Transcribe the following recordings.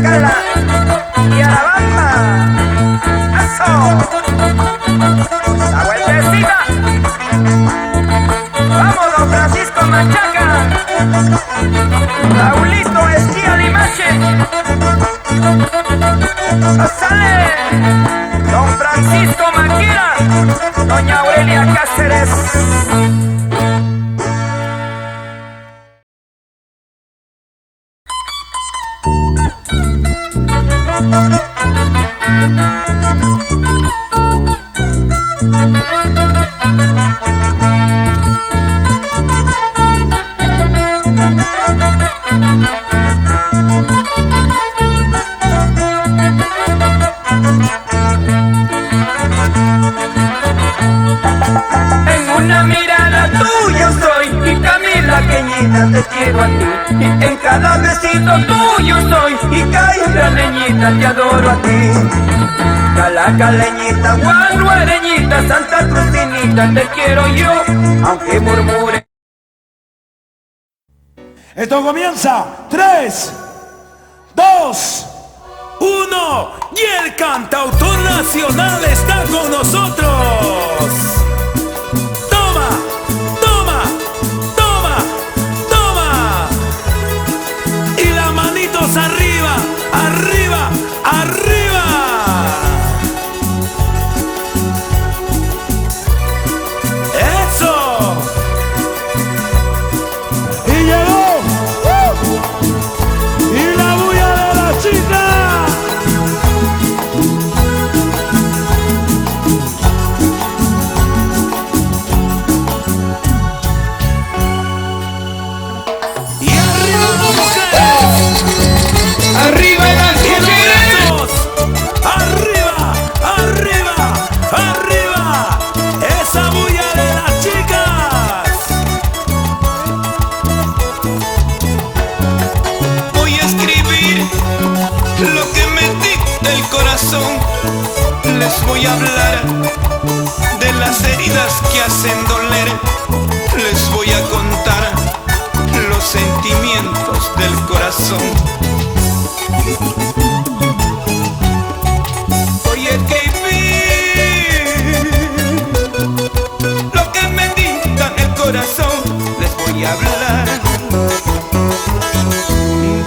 Guacala y a la bamba. ¡Eso! ¡La vueltecita! ¡Vamos, don Francisco Machaca! ¡Raulito Esquía Limache! ¡Sale! Don Francisco Maquira, doña Aurelia Cáceres. Una mirada tuya soy y Camila Queñita te quiero a ti. Y en cada besito tuyo soy y Caira Leñita te adoro a ti. Calaca Leñita, Guanuareñita, Santa Crucinita te quiero yo, aunque murmure. Esto comienza 3, 2, 1 y el cantautor nacional está con nosotros. Arriba, arriba, arriba. Eso. Y llegó. Y la bulla de la chica. Y arriba las mujeres. ¡Arriba las mujeres! ¡Arriba, arriba, arriba! ¡Esa bulla de las chicas! Voy a escribir lo que me dicta el corazón. Les voy a hablar de las heridas que hacen doler. Les voy a contar los sentimientos del corazón. Voy a escribir lo que me dicta el corazón. Les voy a hablar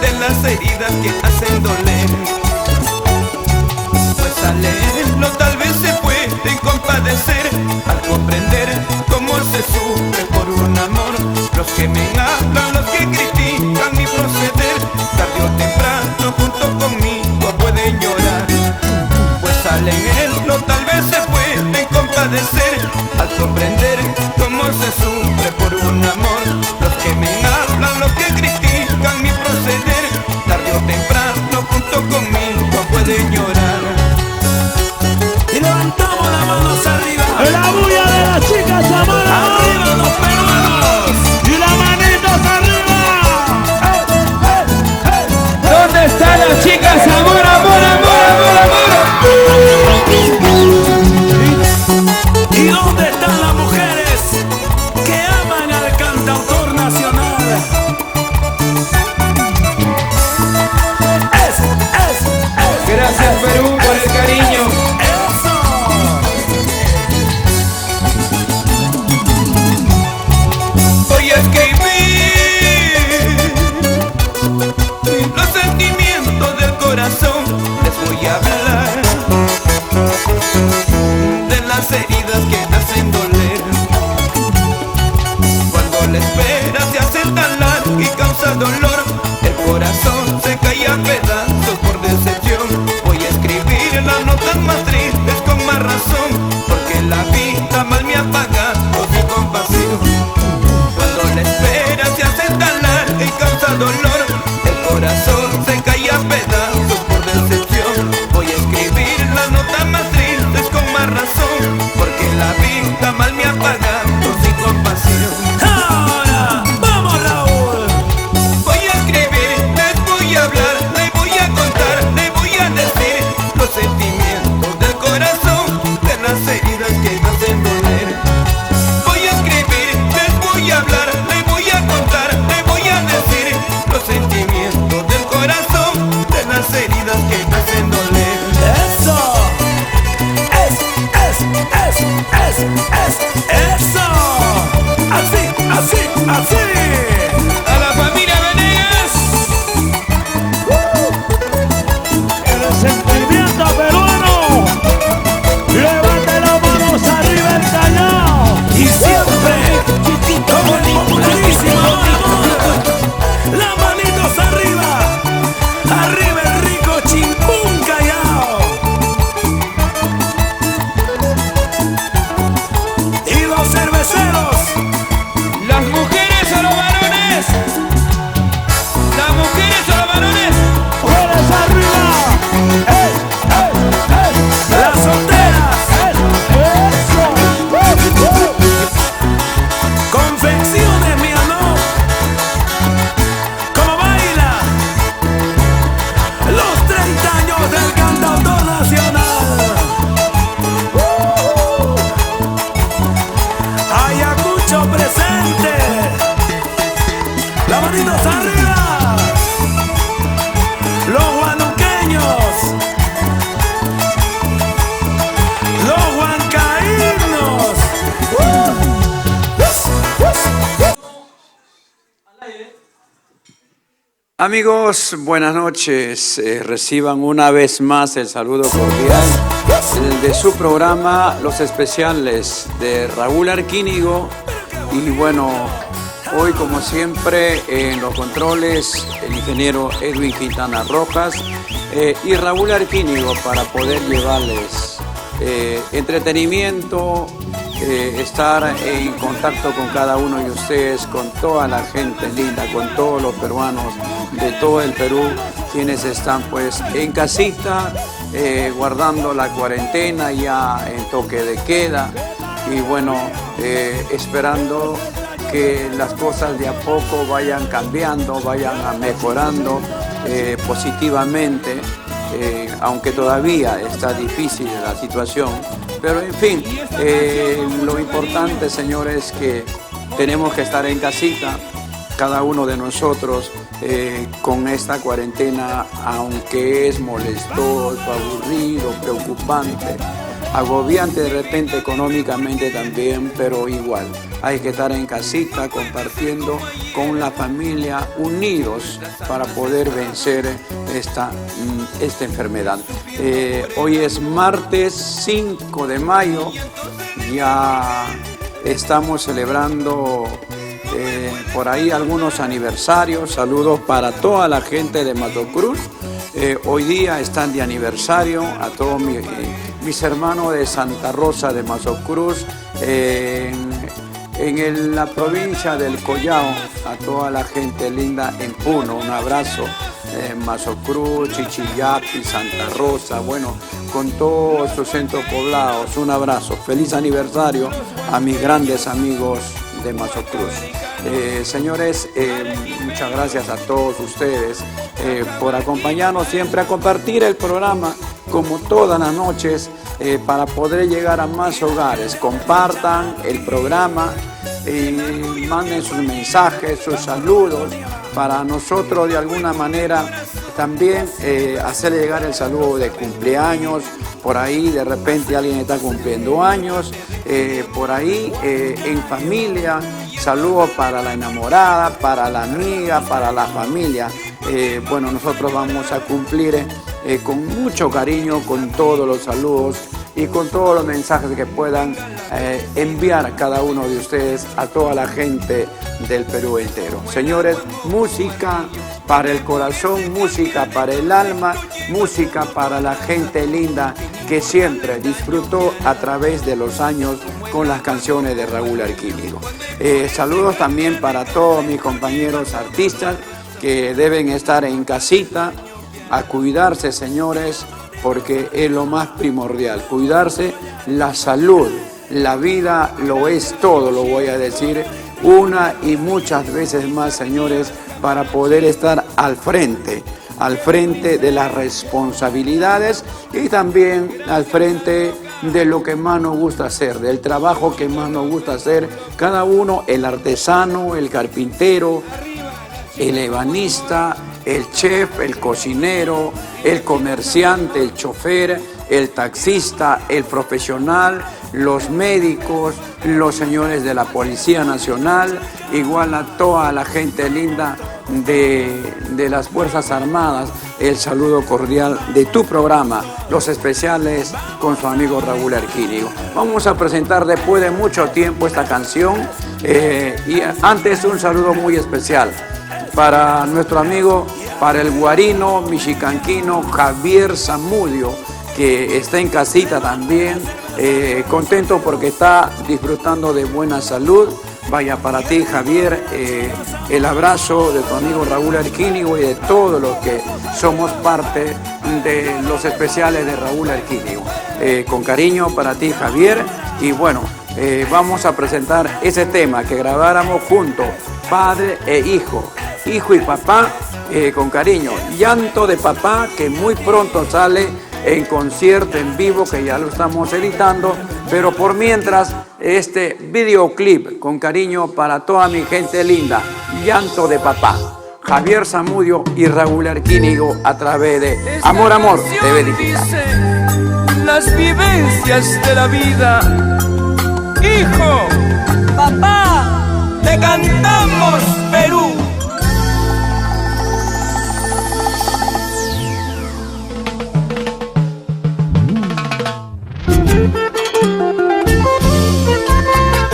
de las heridas que hacen doler. Pues al leerlo tal vez se pueden compadecer al comprender cómo se sufre por un amor. Los que me hablan, los que critican mi proceder, tarde o temprano junto conmigo pueden llorar. Pues al leerlo tal vez se pueden compadecer al comprender cómo se sufre por un amor. Los que me hablan, los que critican mi proceder, tarde o temprano junto conmigo pueden llorar. Y levantamos las manos arriba. La bulla de las chicas, Zamora. Arriba los peruanos. Y las manitos arriba. ¿Dónde están las chicas? Amor, amor, amor, amor, amor. ¿Y dónde están las mujeres que aman al cantautor nacional? Gracias Perú por el cariño. Eso. Voy a escribir los sentimientos del corazón. Les voy a hablar de las heridas que hacen doler. Cuando la espera se hace tan larga y causa dolor, el corazón se cae a pedazos por decepción. Voy a escribir las notas más tristes con más razón, porque la vida mal me ha pagado sin compasión. Cuando la espera se hace tan larga y causa dolor, el corazón se cae a pedazos por decepción. Voy a escribir las notas más tristes con más razón, porque la vida mal me ha pagado sin compasión. Ahora, vamos Raúl. Voy a arriba. Los huanuqueños, los huancaínos. Amigos, buenas noches. Reciban una vez más el saludo cordial de su programa Los Especiales de Raúl Arquínigo. Y bueno, hoy como siempre en los controles el ingeniero Edwin Quintana Rojas y Raúl Arquínigo para poder llevarles entretenimiento, estar en contacto con cada uno de ustedes, con toda la gente linda, con todos los peruanos de todo el Perú, quienes están pues en casita, guardando la cuarentena ya en toque de queda y bueno, esperando que las cosas de a poco vayan cambiando, vayan mejorando positivamente, aunque todavía está difícil la situación. Pero en fin, lo importante, señores, es que tenemos que estar en casita, cada uno de nosotros, con esta cuarentena, aunque es molestoso, aburrido, preocupante, agobiante de repente económicamente también, pero igual. Hay que estar en casita, compartiendo con la familia, unidos para poder vencer esta enfermedad. Hoy es martes 5 de mayo, ya estamos celebrando por ahí algunos aniversarios. Saludos para toda la gente de Mato Cruz. Hoy día están de aniversario a todos mis hermanos de Santa Rosa de Mato Cruz, en la provincia del Collao, a toda la gente linda en Puno, un abrazo. Mazo Cruz, Chichillapi, Santa Rosa, bueno, con todos sus centros poblados, un abrazo. Feliz aniversario a mis grandes amigos de Mazo Cruz. Señores, muchas gracias a todos ustedes por acompañarnos siempre a compartir el programa como todas las noches para poder llegar a más hogares. Compartan el programa y manden sus mensajes, sus saludos para nosotros de alguna manera también hacer llegar el saludo de cumpleaños. Por ahí de repente alguien está cumpliendo años, por ahí en familia, saludos para la enamorada, para la amiga, para la familia. Bueno, nosotros vamos a cumplir con mucho cariño con todos los saludos y con todos los mensajes que puedan enviar a cada uno de ustedes, a toda la gente del Perú entero. Señores, música para el corazón, música para el alma, música para la gente linda que siempre disfrutó a través de los años con las canciones de Raúl Arquínigo. Saludos también para todos mis compañeros artistas que deben estar en casita, a cuidarse, señores, porque es lo más primordial, cuidarse. La salud, la vida lo es todo, lo voy a decir una y muchas veces más, señores, para poder estar al frente de las responsabilidades y también al frente de lo que más nos gusta hacer, del trabajo que más nos gusta hacer, cada uno, el artesano, el carpintero, el ebanista, el chef, el cocinero, el comerciante, el chofer, el taxista, el profesional, los médicos, los señores de la Policía Nacional, igual a toda la gente linda de las Fuerzas Armadas, el saludo cordial de tu programa, Los Especiales, con su amigo Raúl Arquínigo. Vamos a presentar después de mucho tiempo esta canción y antes un saludo muy especial para nuestro amigo, para el guarino michicanquino Javier Zamudio, que está en casita también, contento porque está disfrutando de buena salud. Vaya para ti, Javier, el abrazo de tu amigo Raúl Arquínigo y de todos los que somos parte de Los Especiales de Raúl Arquínigo. Con cariño para ti, Javier, y bueno, vamos a presentar ese tema que grabáramos juntos, padre e hijo y papá, con cariño, Llanto de Papá, que muy pronto sale en concierto en vivo, que ya lo estamos editando, pero por mientras este videoclip con cariño para toda mi gente linda, Llanto de Papá. Javier Zamudio y Raúl Arquínigo a través de Amor Amor TV Digital. Dice las vivencias de la vida. Hijo, Papá, te cantamos Perú.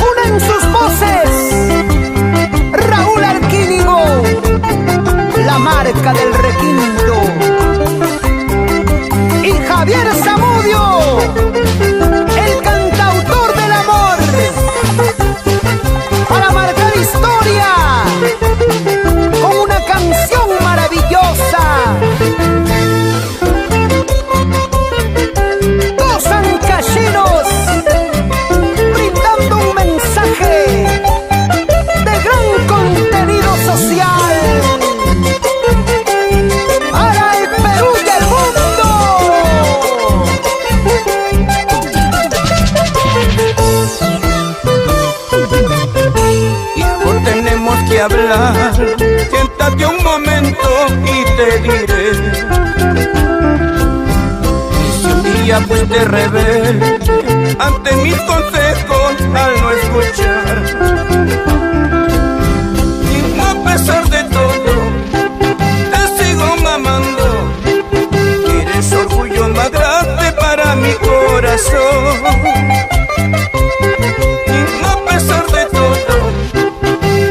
Unen sus voces Raúl Arquínigo, la marca del requinto, y Javier Zamudio, el cantautor del amor, para marcar historia con una canción maravillosa. Dos ancayeros brindando un mensaje de gran contenido social para el Perú y el mundo. Hijo, tenemos que hablar. Siéntate un momento y te diré. Y si un día fuiste rebelde ante mis consejos al no escuchar, y a pesar de todo te sigo mamando, eres orgullo más grande para mi corazón. Y a pesar de todo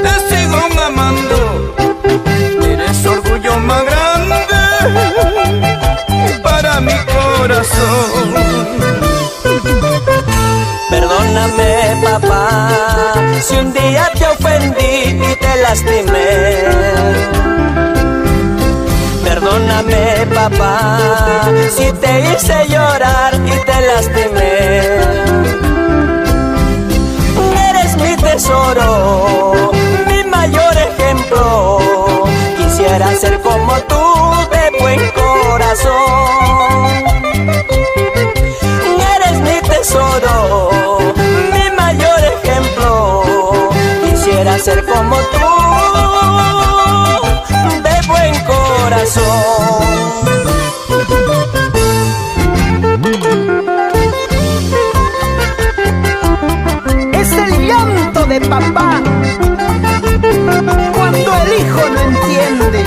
te sigo mamando, eres orgullo más grande para mi corazón. perdóname, papá, si un día te ofendí y te lastimé. Perdóname, papá, si te hice llorar y te lastimé. Eres mi tesoro, mi mayor ejemplo. Quisiera ser como tú, de buen corazón. Eres mi tesoro, mi mayor ejemplo. Quisiera ser como tú, de buen corazón. Es el llanto de papá cuando el hijo no entiende,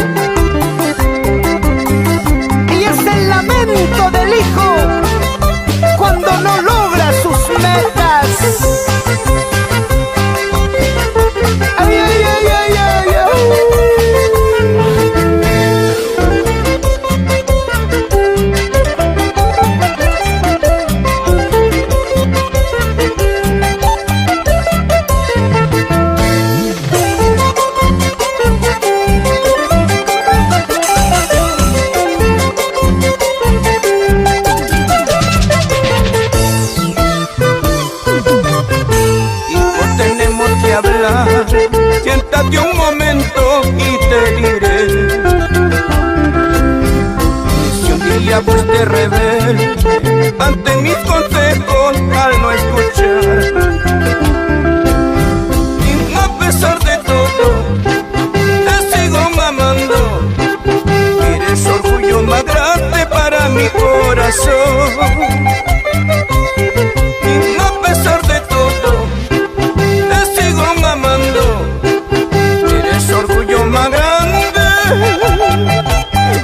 y es el lamento del hijo cuando no logra sus metas. Ay, ay, ay, ay, ay, ay. Siéntate un momento y te diré. Si un día fuiste rebelde ante mis consejos al no escuchar, y a pesar de todo te sigo mamando, eres orgullo más grande para mi corazón. Y a pesar de todo te sigo mamando, eres orgullo más grande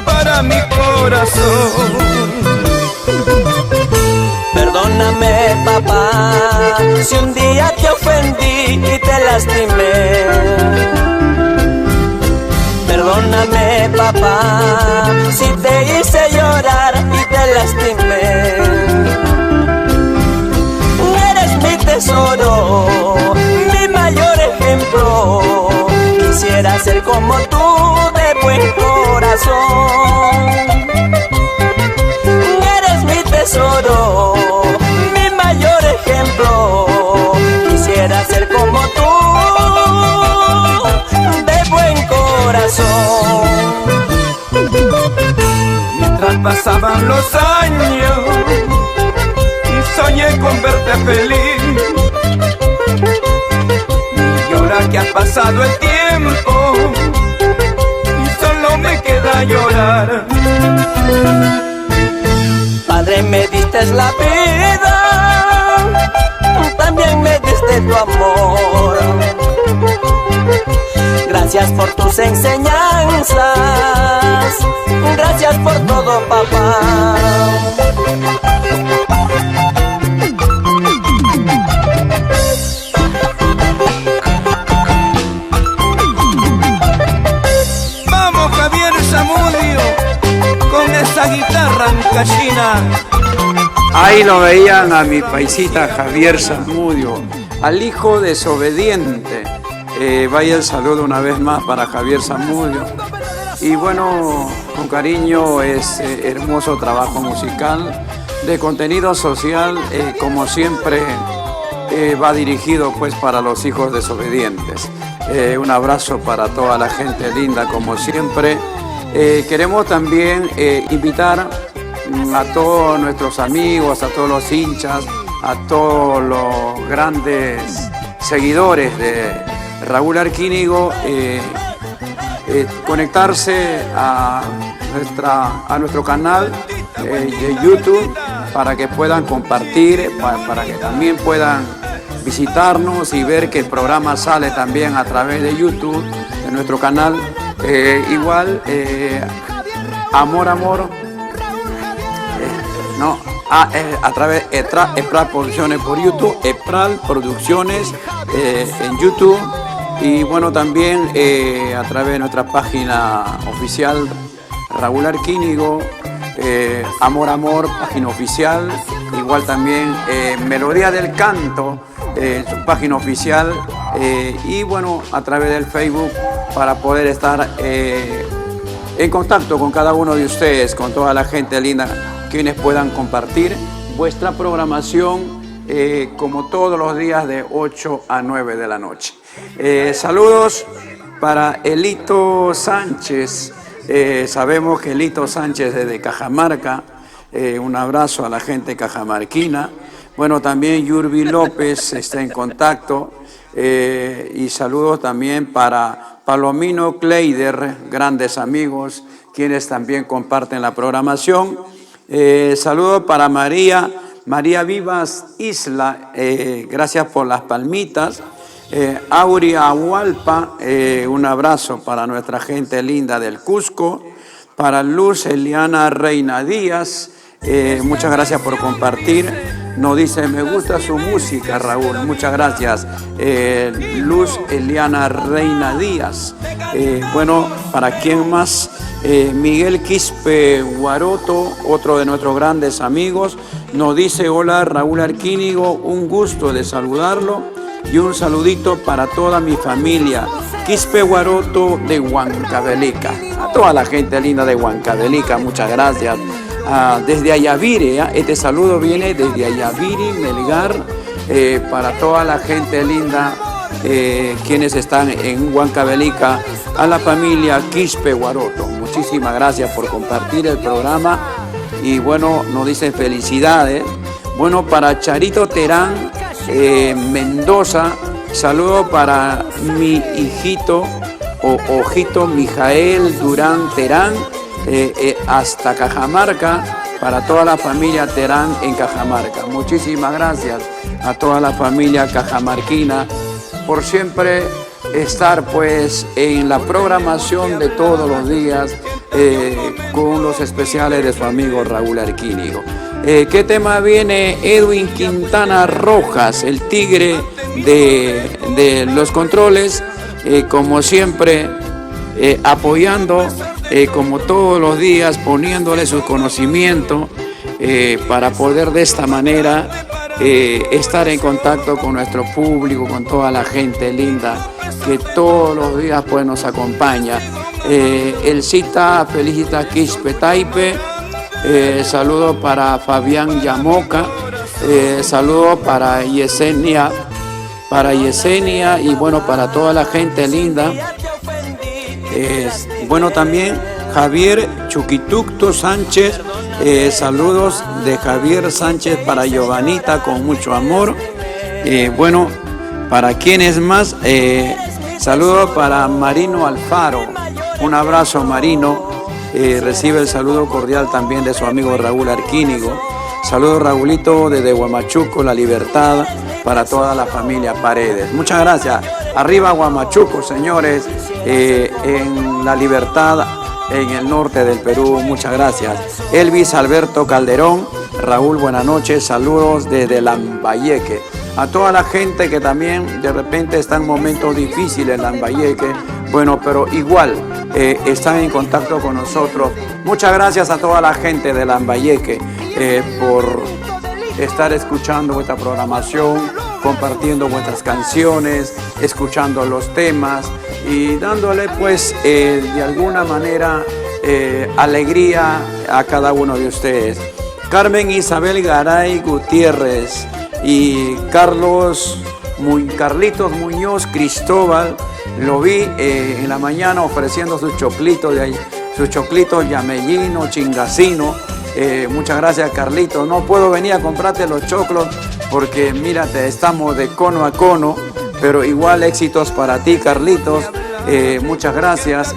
para mi corazón. Perdóname, papá, si un día te ofendí y te lastimé. Perdóname, papá, si te hice llorar y te lastimé. Eres mi tesoro, mi mayor ejemplo. Quisiera ser como tú, de buen corazón. Eres mi tesoro, mi mayor ejemplo. Quisiera ser como tú, de buen corazón. Mientras pasaban los años y soñé con verte feliz, y ahora que ha pasado el tiempo y a llorar. Padre, me diste la vida, también me diste tu amor. Gracias por tus enseñanzas, gracias por todo, papá. Vamos, Javier Zamudio, con esa guitarra ancachina. Ahí lo veían a mi paisita Javier Zamudio, al hijo desobediente. Vaya el saludo una vez más para Javier Zamudio. Y bueno, con cariño, es hermoso trabajo musical de contenido social, como siempre va dirigido pues para los hijos desobedientes. Un abrazo para toda la gente linda como siempre. Queremos también invitar a todos nuestros amigos, a todos los hinchas, a todos los grandes seguidores de Raúl Arquínigo, conectarse a nuestro canal de YouTube para que puedan compartir, para que también puedan visitarnos y ver que el programa sale también a través de YouTube, de nuestro canal. Igual, Amor, a través de EPRAL Producciones por YouTube, EPRAL Producciones en YouTube. Y bueno, también a través de nuestra página oficial Raúl Arquínigo, Amor, página oficial. Igual también Melodía del Canto, su página oficial. Y bueno, a través del Facebook para poder estar en contacto con cada uno de ustedes, con toda la gente linda, quienes puedan compartir vuestra programación como todos los días de 8 a 9 de la noche. Saludos para Elito Sánchez. Sabemos que Elito Sánchez es de Cajamarca. Un abrazo a la gente cajamarquina. Bueno, también Yurbi López está en contacto. Y saludos también para Palomino Kleider, grandes amigos, quienes también comparten la programación. Saludos para María Vivas Isla, gracias por las palmitas. Aurea Hualpa, un abrazo para nuestra gente linda del Cusco. Para Luz Eliana Reina Díaz, muchas gracias por compartir. Nos dice, me gusta su música, Raúl. Muchas gracias, Luz Eliana Reina Díaz. Bueno, ¿para quién más? Miguel Quispe Guaroto, otro de nuestros grandes amigos, nos dice, hola Raúl Arquínigo, un gusto de saludarlo y un saludito para toda mi familia. Quispe Guaroto de Huancavelica. A toda la gente linda de Huancavelica, muchas gracias. Desde Ayaviri, este saludo viene desde Ayaviri, Melgar, para toda la gente linda, quienes están en Huancavelica, a la familia Quispe Guaroto. Muchísimas gracias por compartir el programa y bueno, nos dicen felicidades. Bueno, para Charito Terán Mendoza, saludo para mi hijito o ojito Mijael Durán Terán, hasta Cajamarca, para toda la familia Terán en Cajamarca. Muchísimas gracias a toda la familia cajamarquina por siempre estar pues en la programación de todos los días con los especiales de su amigo Raúl Arquínigo. ¿Qué tema viene? Edwin Quintana Rojas, el tigre de los controles, como siempre apoyando, como todos los días, poniéndole su conocimiento para poder de esta manera estar en contacto con nuestro público, con toda la gente linda que todos los días pues nos acompaña. El cita felicita Quispe Taipe, saludo para Fabián Yamoca, saludo para Yesenia y bueno, para toda la gente linda. Bueno, también Javier Chuquitucto Sánchez, saludos de Javier Sánchez para Giovanita con mucho amor. Bueno, para quienes más, saludos para Marino Alfaro, un abrazo Marino. Recibe el saludo cordial también de su amigo Raúl Arquínigo. Saludos, Raulito, desde Huamachuco, La Libertad, para toda la familia Paredes. Muchas gracias. Arriba Huamachuco, señores, en La Libertad, en el norte del Perú. Muchas gracias. Elvis Alberto Calderón, Raúl, buenas noches. Saludos desde Lambayeque. A toda la gente que también de repente está en momentos difíciles en Lambayeque, bueno, pero igual están en contacto con nosotros. Muchas gracias a toda la gente de Lambayeque por estar escuchando vuestra programación, compartiendo vuestras canciones, escuchando los temas y dándole pues de alguna manera alegría a cada uno de ustedes. Carmen Isabel Garay Gutiérrez y Carlitos Muñoz Cristóbal, lo vi en la mañana ofreciendo sus choclitos llamellino, chingacino. Muchas gracias, Carlitos. No puedo venir a comprarte los choclos porque mírate, estamos de cono a cono, pero igual éxitos para ti, Carlitos. Muchas gracias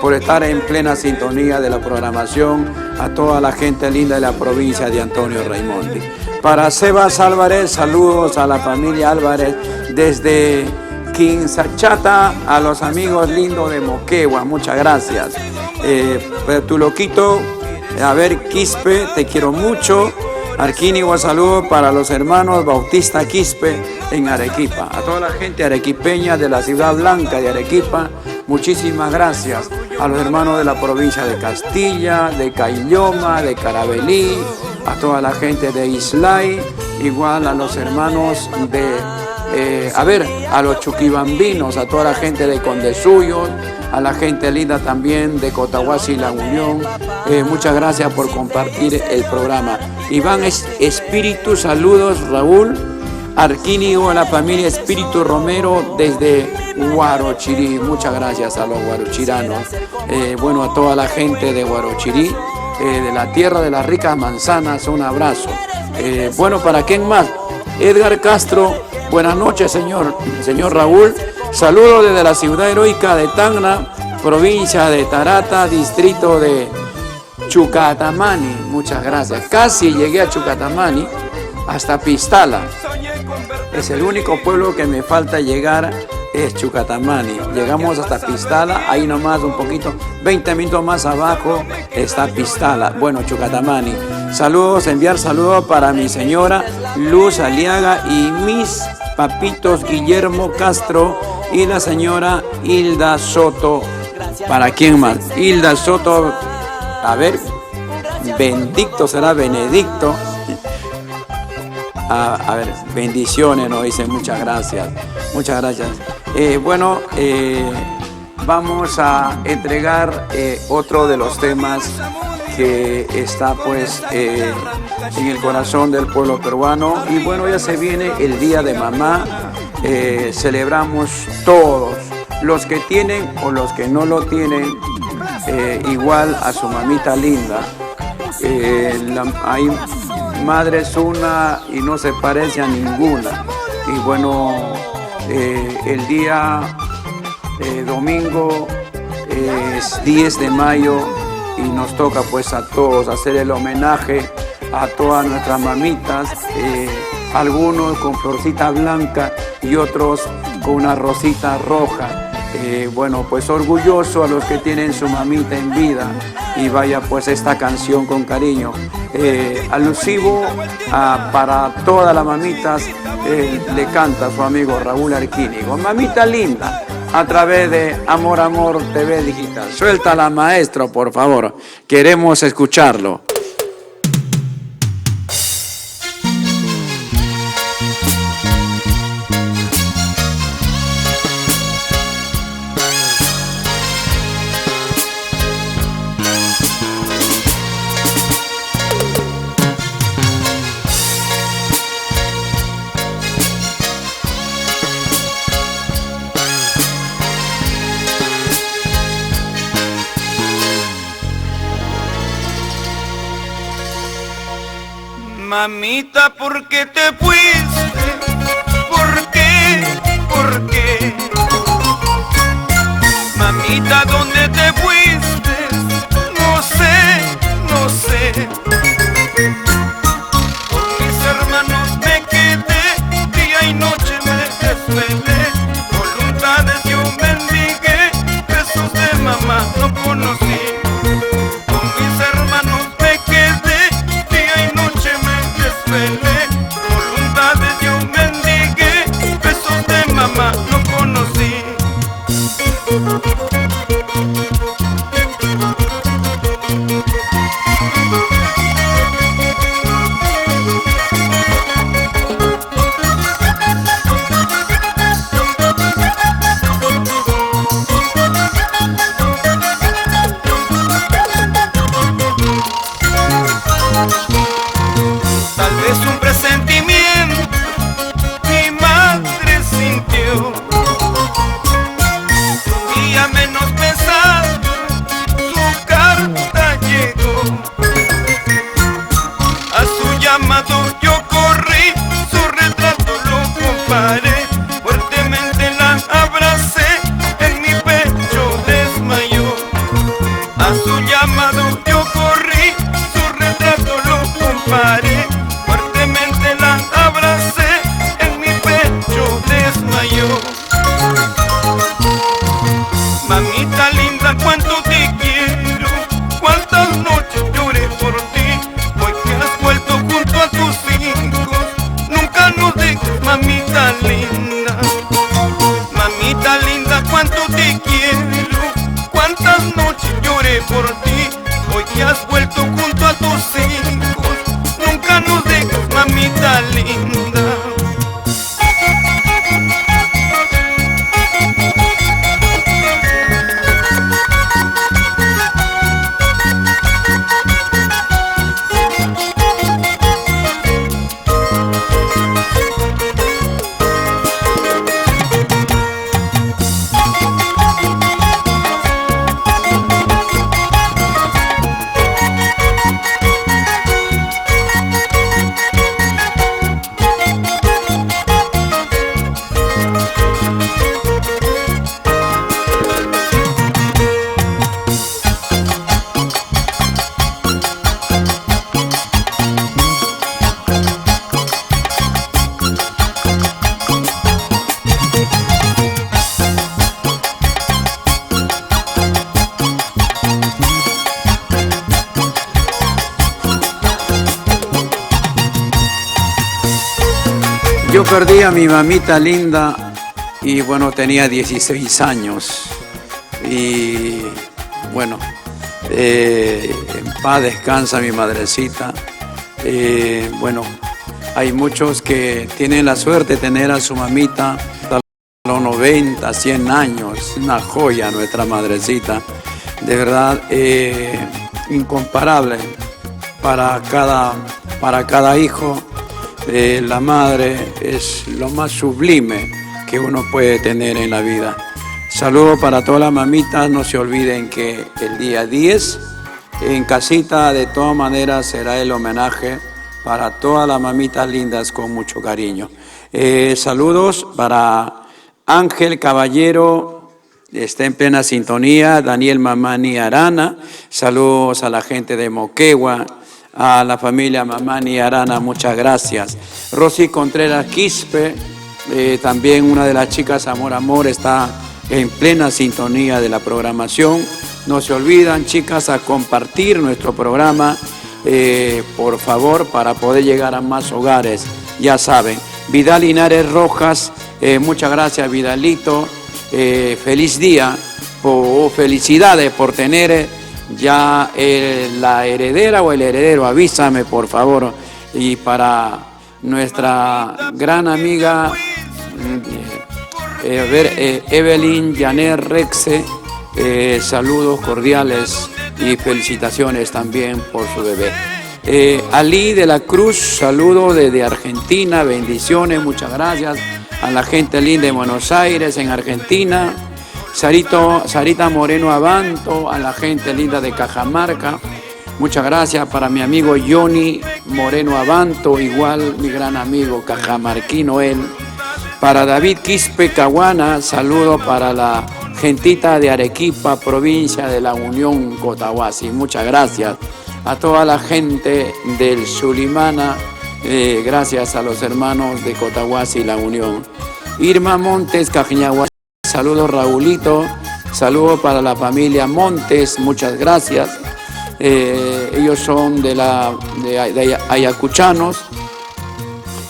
por estar en plena sintonía de la programación, a toda la gente linda de la provincia de Antonio Raimondi. Para Sebas Álvarez, saludos a la familia Álvarez desde Quinzachata, a los amigos lindos de Moquegua, muchas gracias. Tu loquito, a ver, Quispe, te quiero mucho. Arquínigo, saludo para los hermanos Bautista Quispe en Arequipa. A toda la gente arequipeña de la Ciudad Blanca de Arequipa, muchísimas gracias. A los hermanos de la provincia de Castilla, de Caylloma, de Carabelí, a toda la gente de Islay, igual a los hermanos de, a los chuquibambinos, a toda la gente de Condesuyos, a la gente linda también de Cotahuasi y La Unión. Muchas gracias por compartir el programa. Iván Espíritu, saludos, Raúl Arquínigo, a la familia Espíritu Romero desde Huarochirí. Muchas gracias a los guarochiranos. Bueno, a toda la gente de Huarochirí, de la tierra de las ricas manzanas, un abrazo. Bueno, ¿para quién más? Edgar Castro, buenas noches, señor Raúl. Saludos desde la ciudad heroica de Tacna, provincia de Tarata, distrito de Chucatamani. Muchas gracias. Casi llegué a Chucatamani, hasta Pistala. Es el único pueblo que me falta llegar, es Chucatamani. Llegamos hasta Pistala, ahí nomás un poquito, 20 minutos más abajo está Pistala. Bueno, Chucatamani. Saludos, enviar saludos para mi señora Luz Aliaga y mis papitos Guillermo Castro y la señora Hilda Soto. ¿Para quién más? Hilda Soto, a ver, Benedicto será Benedicto. A ver, bendiciones, nos dicen, muchas gracias. Muchas gracias. Bueno, vamos a entregar otro de los temas que está pues en el corazón del pueblo peruano. Y bueno, ya se viene el Día de Mamá. Celebramos todos, los que tienen o los que no lo tienen, igual a su mamita linda. Hay madres una y no se parece a ninguna. Y bueno, el día domingo es 10 de mayo y nos toca pues a todos hacer el homenaje a todas nuestras mamitas, algunos con florcita blanca y otros con una rosita roja. Bueno, pues orgulloso a los que tienen su mamita en vida, y vaya pues esta canción con cariño, alusivo para todas las mamitas, le canta su amigo Raúl Arquínigo. Mamita linda, a través de Amor Amor TV Digital. Suéltala, maestro, por favor, queremos escucharlo. Mamita, ¿por qué te fuiste? ¿Por qué? ¿Por qué? Mamita, ¿dónde te fuiste? A su llamado yo corrí, su retrato lo comparé, fuertemente la abracé, en mi pecho desmayó. Mamita linda, cuánto te quiero, cuántas noches lloré por ti, hoy que has vuelto junto a tus hijos, nunca nos dejes, mamita linda. Mamita linda, cuánto te quiero, cuántas noches lloré por ti, hoy que has vuelto junto a tus hijos, nunca nos dejes, mamita linda. Yo perdí a mi mamita linda y bueno, tenía 16 años. Y bueno, en paz descansa mi madrecita. Bueno, hay muchos que tienen la suerte de tener a su mamita hasta los 90, 100 años. Una joya nuestra madrecita. De verdad, incomparable para cada hijo. La madre es lo más sublime que uno puede tener en la vida. Saludos para todas las mamitas, no se olviden que el día 10 en casita de todas maneras será el homenaje para todas las mamitas lindas con mucho cariño. Saludos para Ángel Caballero, está en plena sintonía, Daniel Mamani Arana, saludos a la gente de Moquegua, a la familia Mamani Arana, muchas gracias. Rosy Contreras Quispe, también una de las chicas Amor Amor, está en plena sintonía de la programación. No se olvidan, chicas, a compartir nuestro programa, por favor, para poder llegar a más hogares. Ya saben, Vidal Linares Rojas, muchas gracias, Vidalito. Feliz día, felicidades por tener ya la heredera o el heredero, avísame por favor. Y para nuestra gran amiga Evelyn Janet Rexe, saludos cordiales y felicitaciones también por su bebé. Ali de la Cruz, saludos desde Argentina, bendiciones, muchas gracias a la gente linda de Buenos Aires, en Argentina. Sarita Moreno Abanto, a la gente linda de Cajamarca, muchas gracias. Para mi amigo Johnny Moreno Abanto, igual mi gran amigo cajamarquino él. Para David Quispe Caguana, saludo para la gentita de Arequipa, provincia de la Unión Cotahuasi, muchas gracias. A toda la gente del Sulimana, gracias a los hermanos de Cotahuasi y la Unión. Irma Montes Cajiñahuasi, saludos Raulito, saludos para la familia Montes, muchas gracias. Ellos son de ayacuchanos.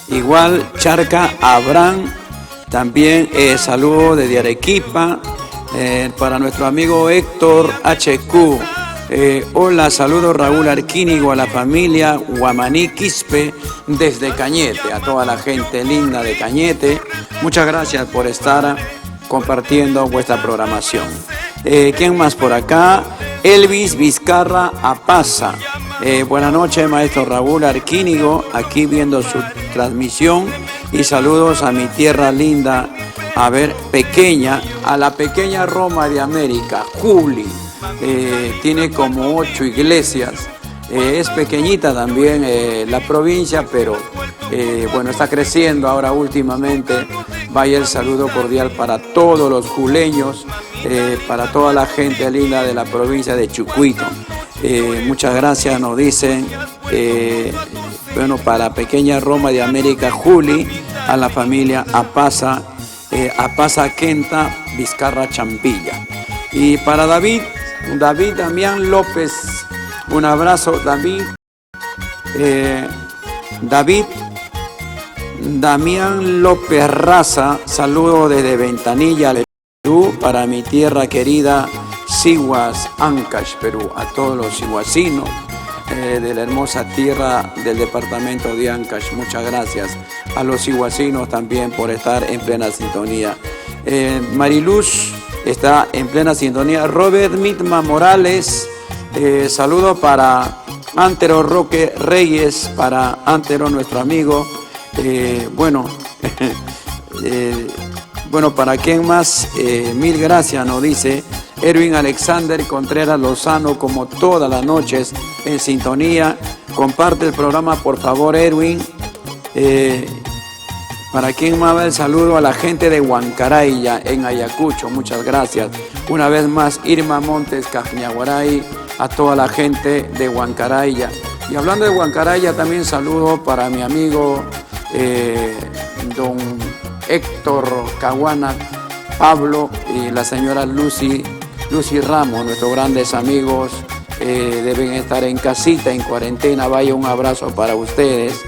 Igual Charca Abraham, también saludos desde Arequipa. Para nuestro amigo Héctor HQ, hola, saludos Raúl Arquínigo, a la familia Guamaní Quispe desde Cañete, a toda la gente linda de Cañete, muchas gracias por estar compartiendo vuestra programación. ¿Quién más por acá? Elvis Vizcarra Apaza. Buenas noches, maestro Raúl Arquínigo, aquí viendo su transmisión, y saludos a mi tierra linda, a ver, pequeña, a la pequeña Roma de América, Juli. Tiene como 8 iglesias. Es pequeñita también la provincia, pero bueno, está creciendo ahora últimamente Vaya el saludo cordial para todos los juleños, para toda la gente linda de la provincia de Chucuito. Muchas gracias, nos dicen. Bueno, para Pequeña Roma de América, Juli, a la familia Apaza Quenta, Vizcarra Champilla. Y para David Damián López, un abrazo, David Damián López Raza, saludo desde Ventanilla, Perú, para mi tierra querida, Siguas, Ancash, Perú, a todos los siguasinos de la hermosa tierra del departamento de Ancash. Muchas gracias a los siguasinos también por estar en plena sintonía. Mariluz está en plena sintonía. Robert Mitma Morales, saludo para Antero Roque Reyes, para Antero, nuestro amigo. Bueno, para quien más, mil gracias, nos dice Erwin Alexander Contreras Lozano, como todas las noches en sintonía. Comparte el programa, por favor, Erwin. Para quien más va el saludo a la gente de Huancaraya en Ayacucho, muchas gracias. Una vez más, Irma Montes Cañaguaray, a toda la gente de Huancaraya. Y hablando de Huancaraya, también saludo para mi amigo don Héctor Caguana Pablo y la señora Lucy Ramos, nuestros grandes amigos, deben estar en casita, en cuarentena. Vaya, un abrazo para ustedes.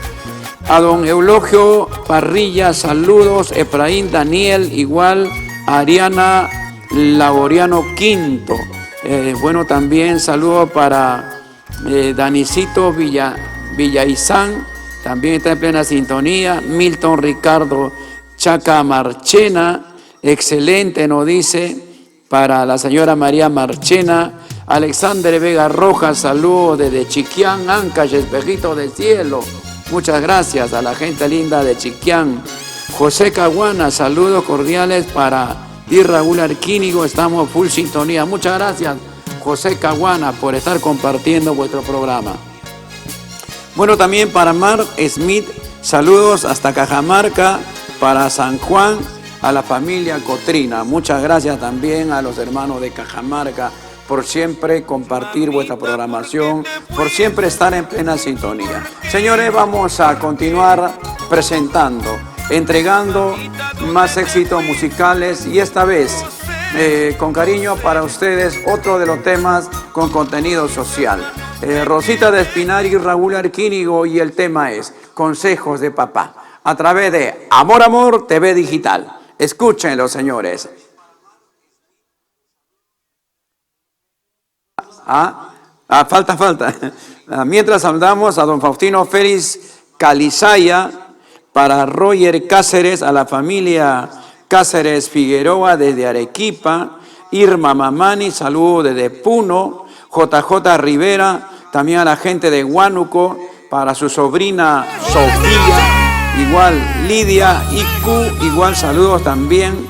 A don Eulogio Parrilla, saludos. Efraín Daniel, igual. Ariana Laboriano Quinto. Bueno, también saludos para Danicito Villaizán, también está en plena sintonía. Milton Ricardo Chaca Marchena, excelente, nos dice. Para la señora María Marchena. Alexander Vega Rojas, saludos desde Chiquián, Ancash, Espejito del Cielo. Muchas gracias a la gente linda de Chiquián. José Caguana, saludos cordiales para Di Raúl Arquínigo, estamos full sintonía. Muchas gracias, José Caguana, por estar compartiendo vuestro programa. Bueno, también para Mark Smith, saludos hasta Cajamarca, para San Juan, a la familia Cotrina. Muchas gracias también a los hermanos de Cajamarca por siempre compartir vuestra programación, por siempre estar en plena sintonía. Señores, vamos a continuar presentando, entregando más éxitos musicales y esta vez, con cariño para ustedes, otro de los temas con contenido social. Rosita de Espinar y Raúl Arquínigo, y el tema es Consejos de Papá, a través de Amor Amor TV Digital. Escúchenlo, señores. Falta. Mientras saludamos a don Faustino Félix Calizaya, para Roger Cáceres, a la familia Cáceres Figueroa desde Arequipa, Irma Mamani, saludo desde Puno, JJ Rivera, también a la gente de Huánuco, para su sobrina Sofía, igual Lidia Icu, igual saludos también.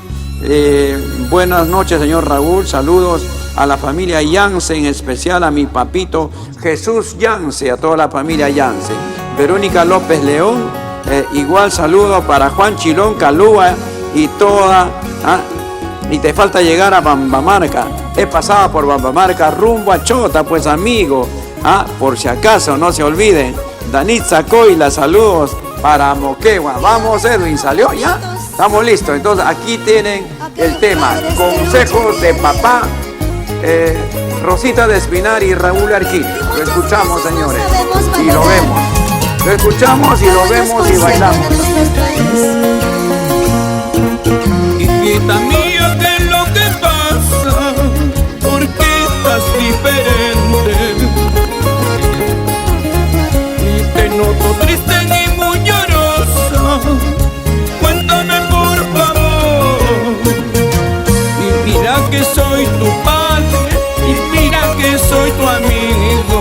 Buenas noches, señor Raúl, saludos a la familia Yance, en especial a mi papito Jesús Yance, a toda la familia Yance. Verónica López León, igual saludo para Juan Chilón Calúa y toda. Y te falta llegar a Bambamarca. He pasado por Bambamarca rumbo a Chota, pues amigo. Por si acaso, no se olviden. Danitza Coila, saludos para Moquegua. Vamos, Edwin, ¿salió ya? Estamos listos. Entonces aquí tienen el tema Consejos de Papá. Rosita de Espinar y Raúl Arquín. Lo escuchamos, señores, y lo vemos. Lo escuchamos y lo vemos y bailamos. Hijita mía, ¿qué es lo que pasa? ¿Por qué estás diferente? Y te noto triste y muy llorosa. Cuéntame, por favor. Y mira que soy tu padre, y mira que soy tu amigo.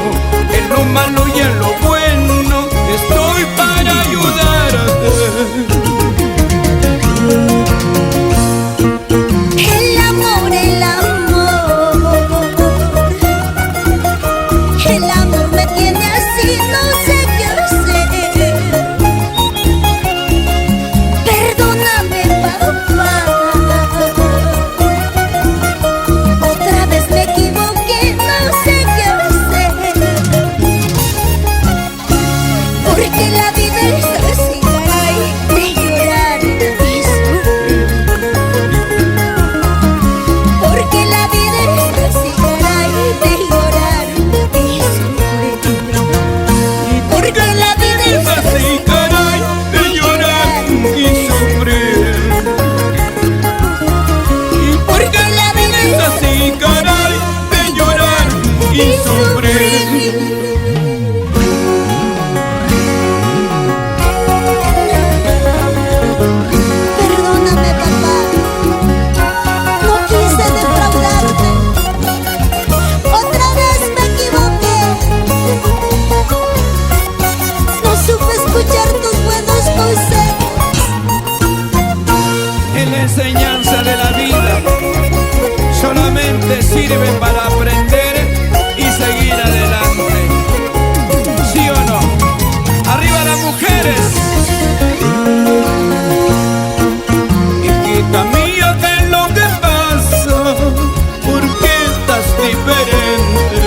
En lo malo y en lo bueno estoy para ayudarte. El amor y sufrir. Perdóname, papá, no quise defraudarte. Otra vez me equivoqué. No supe escuchar tus buenos consejos. En la enseñanza de la vida solamente sirve para aprender y seguir adelante. ¿Sí o no? ¡Arriba las mujeres! Hijita mía, ¿qué es lo que pasa? ¿Por qué estás diferente?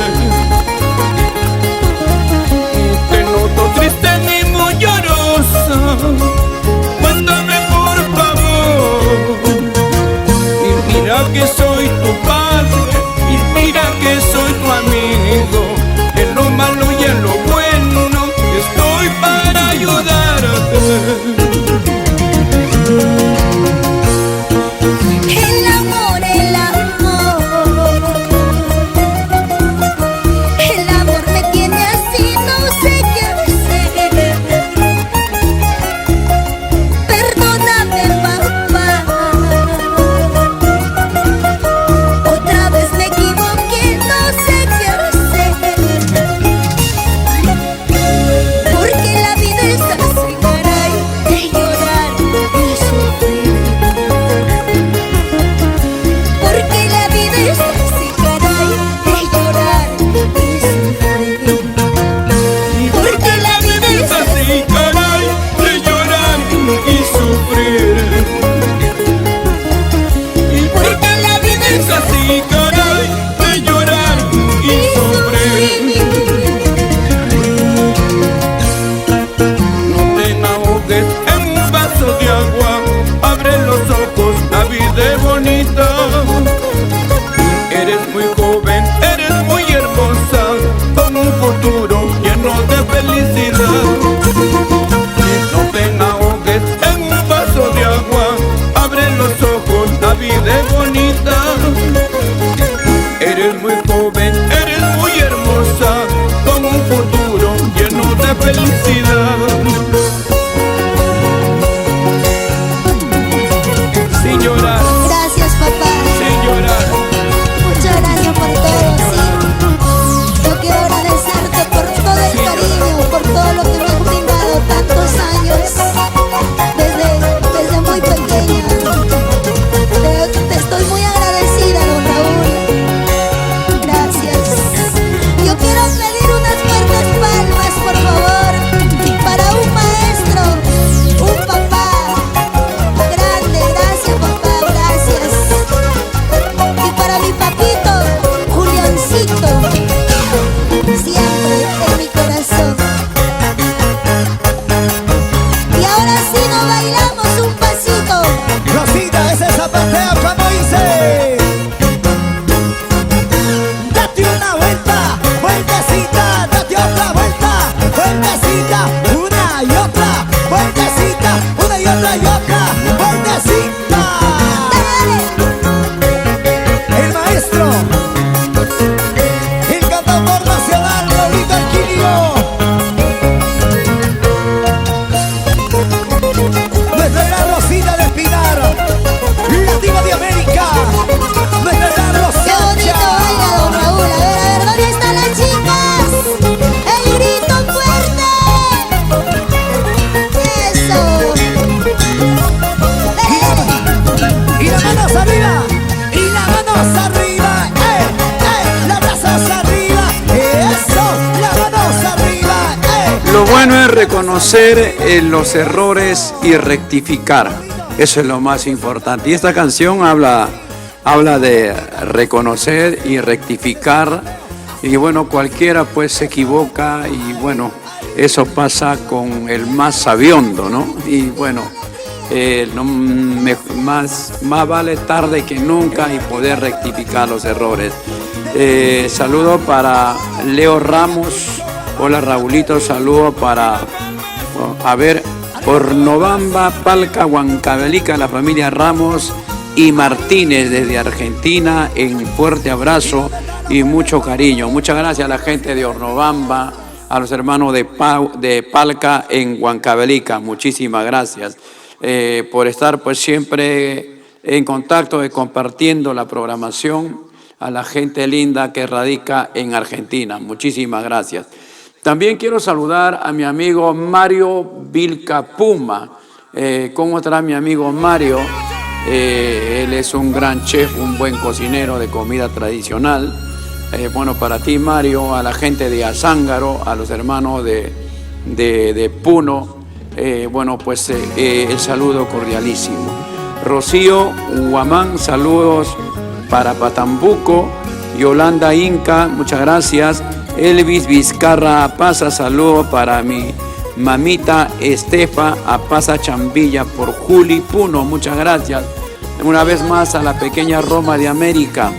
Te noto triste ni muy llorosa. Cuéntame por favor. Y mira que soy tu padre, y mira que soy tu amigo. En lo malo y en lo bueno estoy para ayudarte. El amor, el amor. El amor me tiene así, no sé qué hacer. Perdóname, papá. Otra vez me equivoqué, no sé qué hacer. Porque la vida es así, caray, de llorar y sufrir. Porque la vida es así, caray, de llorar y sufrir. Porque la vida es así, caray, de llorar y sufrir. Porque la vida es así, caray, de llorar y sufrir. No te ahogues en un vaso de agua, abre los ojos, la vida es bonita. Eres muy joven, eres muy hermosa, con un futuro lleno de felicidad. No te ahogues en un vaso de agua, abre los ojos, la vida es bonita. Eres muy joven, eres muy hermosa, con un futuro lleno de felicidad. Sin llorar, Gracias, papá. sin llorar. Muchas gracias por todo, sí. Yo quiero agradecerte por todo el cariño, por todo lo que me has brindado tantos años, desde muy pequeña. Te estoy muy agradecida, don Raúl. Gracias. Yo quiero pedir unas fuertes palmas, por favor, para un maestro, un papá grande. Gracias, papá, gracias. Y para mi papito, Juliancito, siempre en mi corazón. Y ahora sí nos bailamos un pasito. Rosita, ese zapateo como dice. Date una vuelta, vueltecita, date otra vuelta, vueltecita, una y otra, vueltecita, una y otra y otra, vueltecita. El maestro, el cantautor nacional, Raulito Alquilio. Nuestra gran Rosita de Espinar, nativa de América. Nuestra gran Qué bonito Rosita. baila, don Raúl. A ver, ¿dónde están las chicas? ¡El grito fuerte! ¡Eso! Y las manos arriba, y las manos arriba, las brazos arriba, eso, las manos arriba, Lo bueno es reconocer los errores y rectificar. Eso es lo más importante. Y esta canción habla de reconocer y rectificar. Y bueno, cualquiera pues se equivoca y bueno, eso pasa con el más sabiondo, ¿no? Y bueno, más vale tarde que nunca y poder rectificar los errores. Saludo para Leo Ramos. Hola Raulito, saludo para, a ver, Ornobamba, Palca, Huancavelica, la familia Ramos y Martínez desde Argentina, en fuerte abrazo. y mucho cariño. Muchas gracias a la gente de Hornobamba, a los hermanos de Palca en Huancavelica. Muchísimas gracias por estar pues siempre en contacto y compartiendo la programación a la gente linda que radica en Argentina. Muchísimas gracias. También quiero saludar a mi amigo Mario Vilcapuma. ¿Cómo estará mi amigo Mario? Él es un gran chef, un buen cocinero de comida tradicional. Bueno, para ti, Mario, a la gente de Azángaro, a los hermanos de Puno, bueno, pues el saludo cordialísimo. Rocío Huamán, saludos para Patambuco. Yolanda Inca, muchas gracias. Elvis Vizcarra Apaza, saludos para mi mamita Estefa Apaza Chambilla por Juli Puno, muchas gracias. Una vez más a la pequeña Roma de América.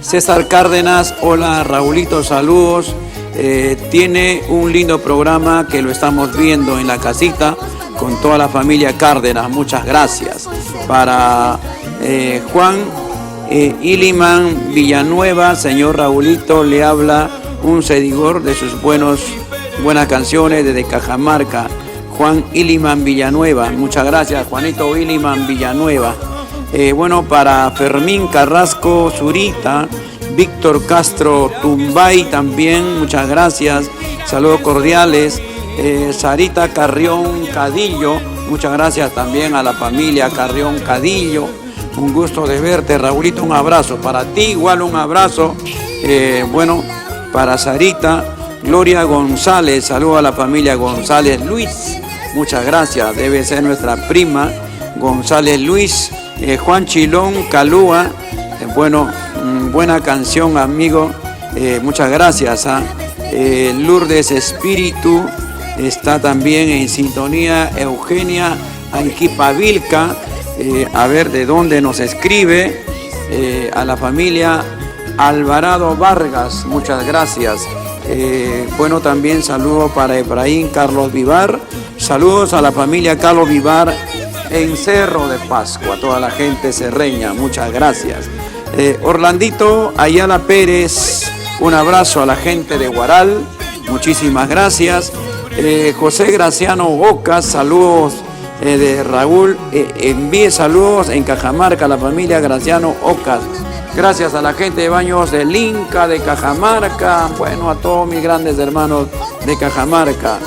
César Cárdenas, hola Raulito, saludos. Tiene un lindo programa que lo estamos viendo en la casita con toda la familia Cárdenas, muchas gracias. Para Juan Iliman Villanueva, señor Raulito, le habla un seguidor de sus buenas canciones desde Cajamarca. Juan Iliman Villanueva, muchas gracias, Juanito Iliman Villanueva. Bueno, para Fermín Carrasco Zurita, Víctor Castro Tumbay también, muchas gracias, saludos cordiales. Sarita Carrión Cadillo, muchas gracias también a la familia Carrión Cadillo. Un gusto de verte, Raulito, un abrazo. Para ti igual un abrazo. Bueno, para Sarita, Gloria González, saludo a la familia González Luis. Muchas gracias, debe ser nuestra prima González Luis. Juan Chilón Calúa, bueno, buena canción, amigo. Muchas gracias. Lourdes Espíritu está también en sintonía. Eugenia Anquipavilca. A ver de dónde nos escribe, a la familia Alvarado Vargas, muchas gracias. Bueno, también saludos para Efraín Carlos Vivar, saludos a la familia Carlos Vivar en Cerro de Pascua, toda la gente serreña, muchas gracias. Orlandito Ayala Pérez, un abrazo a la gente de Huaral, muchísimas gracias. José Graciano Bocas, saludos. De Raúl, envíe saludos en Cajamarca a la familia Graciano Ocas. Gracias a la gente de Baños del Inca, de Cajamarca, bueno, a todos mis grandes hermanos de Cajamarca.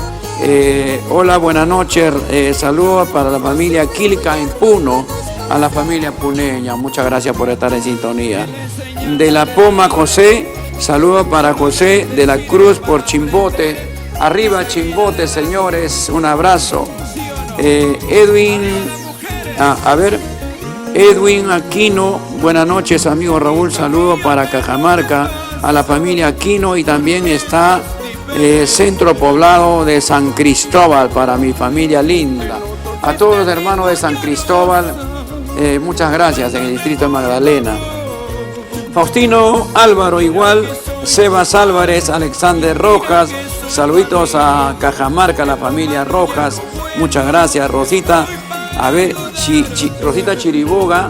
Hola, buenas noches, saludos para la familia Quilca en Puno, a la familia puneña, muchas gracias por estar en sintonía. De La Poma, José, saludos para José de la Cruz por Chimbote, arriba Chimbote, señores, un abrazo. Edwin Aquino, buenas noches, amigo Raúl, saludos para Cajamarca, a la familia Aquino, y también está Centro Poblado de San Cristóbal para mi familia linda. A todos los hermanos de San Cristóbal, muchas gracias, en el distrito de Magdalena. Faustino Álvaro igual, Sebas Álvarez, Alexander Rojas, saluditos a Cajamarca, a la familia Rojas. Muchas gracias, Rosita. A ver, Rosita Chiriboga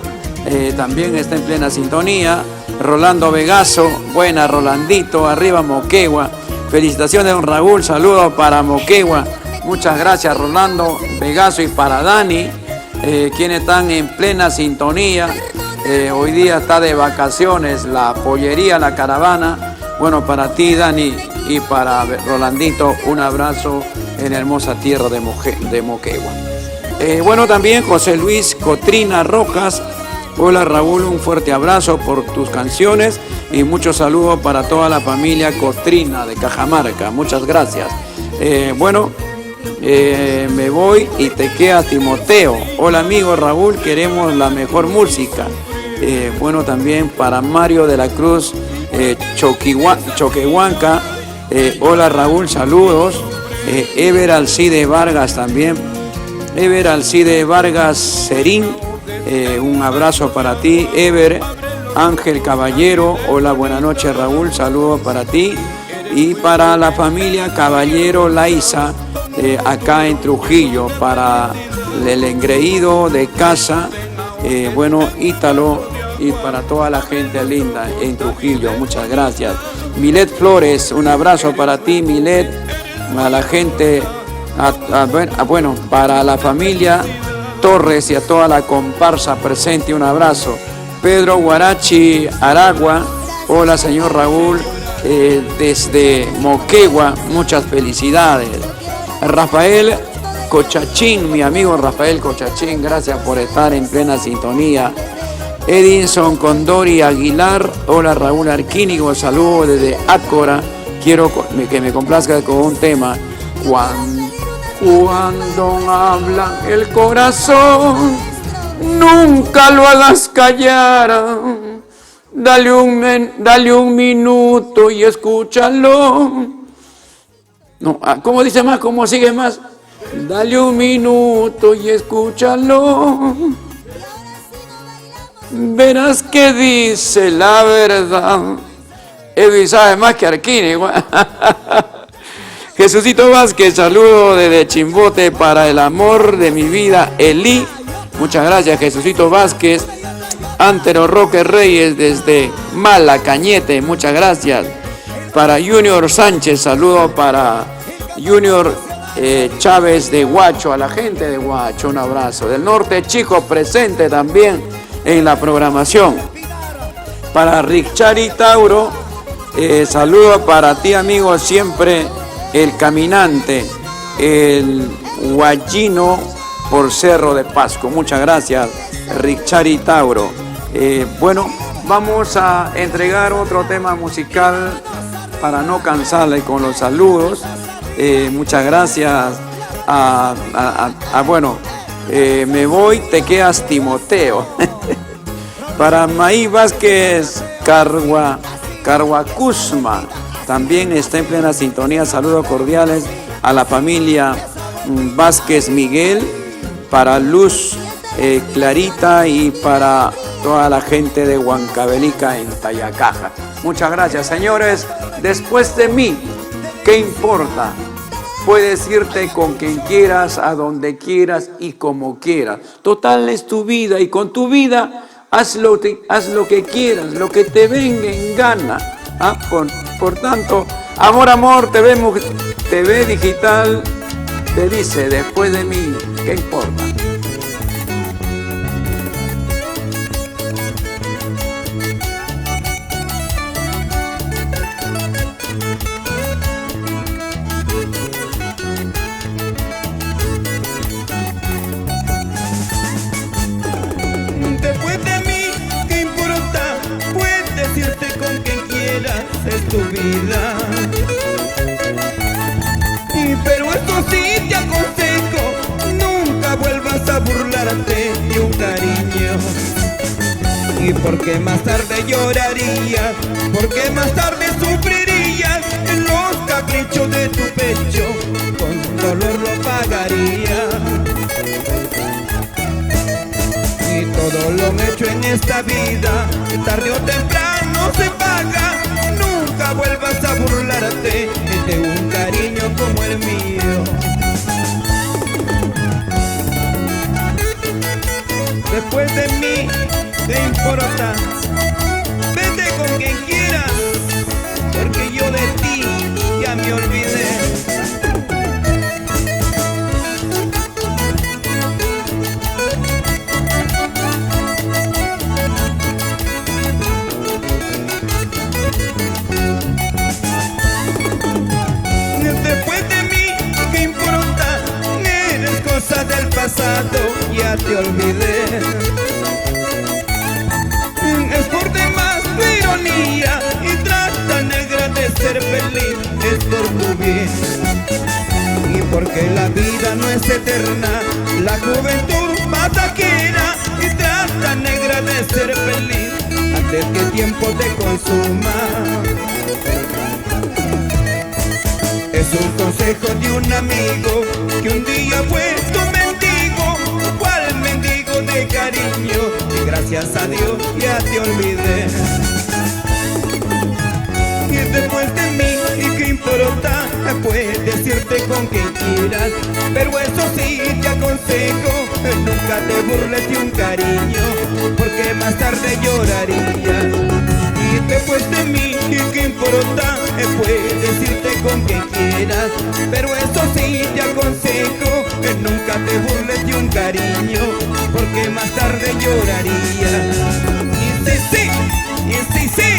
también está en plena sintonía. Rolando Vegaso, buena Rolandito, arriba Moquegua. Felicitaciones, don Raúl, saludos para Moquegua. Muchas gracias, Rolando Vegaso, y para Dani, quienes están en plena sintonía. Hoy día está de vacaciones la pollería, la caravana. Bueno, para ti, Dani, y para Rolandito, un abrazo en la hermosa tierra de Moquegua. Bueno, también José Luis Cotrina Rojas. Hola Raúl, un fuerte abrazo por tus canciones y muchos saludos para toda la familia Cotrina de Cajamarca. Muchas gracias. Bueno, me voy y te queda Timoteo. Hola amigo Raúl, queremos la mejor música. Bueno, también para Mario de la Cruz Choquehuanca. Hola Raúl, saludos. Ever Alcide Vargas también. Ever Alcide Vargas Serín, un abrazo para ti. Ever Ángel Caballero, hola, buenas noches Raúl, saludos para ti. Y para la familia Caballero Laiza, acá en Trujillo, para el engreído de casa, bueno, Ítalo y para toda la gente linda en Trujillo. Muchas gracias. Milet Flores, un abrazo para ti, Milet, a la gente, bueno, para la familia Torres y a toda la comparsa presente, un abrazo. Pedro Guarachi Aragua, hola señor Raúl, desde Moquegua, muchas felicidades. Rafael Cochachín, mi amigo Rafael Cochachín, gracias por estar en plena sintonía. Edinson Condori Aguilar, hola Raúl Arquínigo, saludos desde Ácora. Quiero que me complazca con un tema. Cuando habla el corazón, nunca lo hagas callar. Dale un minuto y escúchalo. No, ¿cómo dice más? ¿Cómo sigue más? Dale un minuto y escúchalo. Verás que dice la verdad. Edwin sabe más que Arquini. Jesucito Vázquez, saludo desde Chimbote para el amor de mi vida, Elí. Muchas gracias, Jesucito Vázquez. Antero Roque Reyes desde Malacañete, muchas gracias. Para Junior Sánchez, saludo para Junior Chávez de Huacho, a la gente de Huacho, un abrazo. Del Norte Chico, presente también en la programación. Para Richari Tauro, saludo para ti, amigo, siempre el caminante, el guayino por Cerro de Pasco. Muchas gracias, Richari Tauro. Bueno, vamos a entregar otro tema musical para no cansarle con los saludos. Muchas gracias bueno, me voy, te quedas Timoteo. Para Maí Vázquez Carhuacusma, también está en plena sintonía. Saludos cordiales a la familia Vázquez Miguel, para Luz Clarita y para toda la gente de Huancavelica en Tayacaja. Muchas gracias, señores. Después de mí, ¿qué importa? Puedes irte con quien quieras, a donde quieras y como quieras. Total es tu vida y con tu vida haz lo que quieras, lo que te venga en gana. Por tanto, Amor, TV Digital te dice, después de mí, ¿qué importa? Después de mí, ¿qué importa? Puedes irte con quien quieras, es tu vida. Pero esto sí te aconsejo, nunca vuelvas a burlarte de un cariño. Y porque más tarde llorarías, porque más tarde sufrirías en los caprichos de tu pecho, con dolor lo pagarías. Y todo lo hecho en esta vida, tarde o temprano se paga. Nunca vuelvas a burlarte de un cariño como el mío. Después de mí, ¿qué importa? Vete con quien quieras, porque yo de ti ya me olvidé. Del pasado ya te olvidé. Es por demás tu ironía y trata negra de ser feliz, es por tu bien. Y porque la vida no es eterna, la juventud pasajera, y trata negra de ser feliz antes que el tiempo te consuma. Es un consejo de un amigo que un día fue tu mendigo. ¿Cuál mendigo de cariño? Y gracias a Dios ya te olvidé. Y después de mí, ¿y qué importa? Puedes irte con quien quieras, pero eso sí te aconsejo, nunca te burles de un cariño, porque más tarde llorarías. Y después de mí, ¿qué importa? Puedes decirte con que quieras, pero eso sí te aconsejo, que nunca te burles de un cariño, porque más tarde llorarías. Y sí, sí, y sí, sí.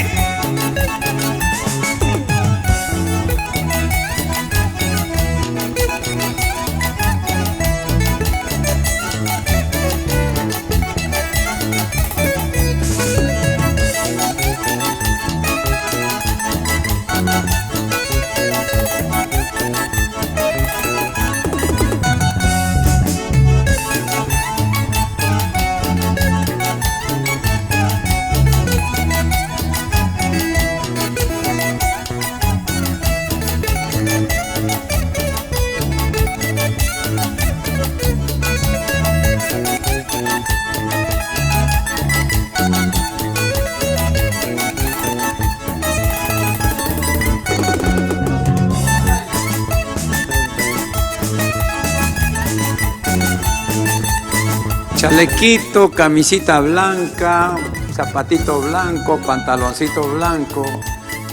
Chalequito, camisita blanca, zapatito blanco, pantaloncito blanco.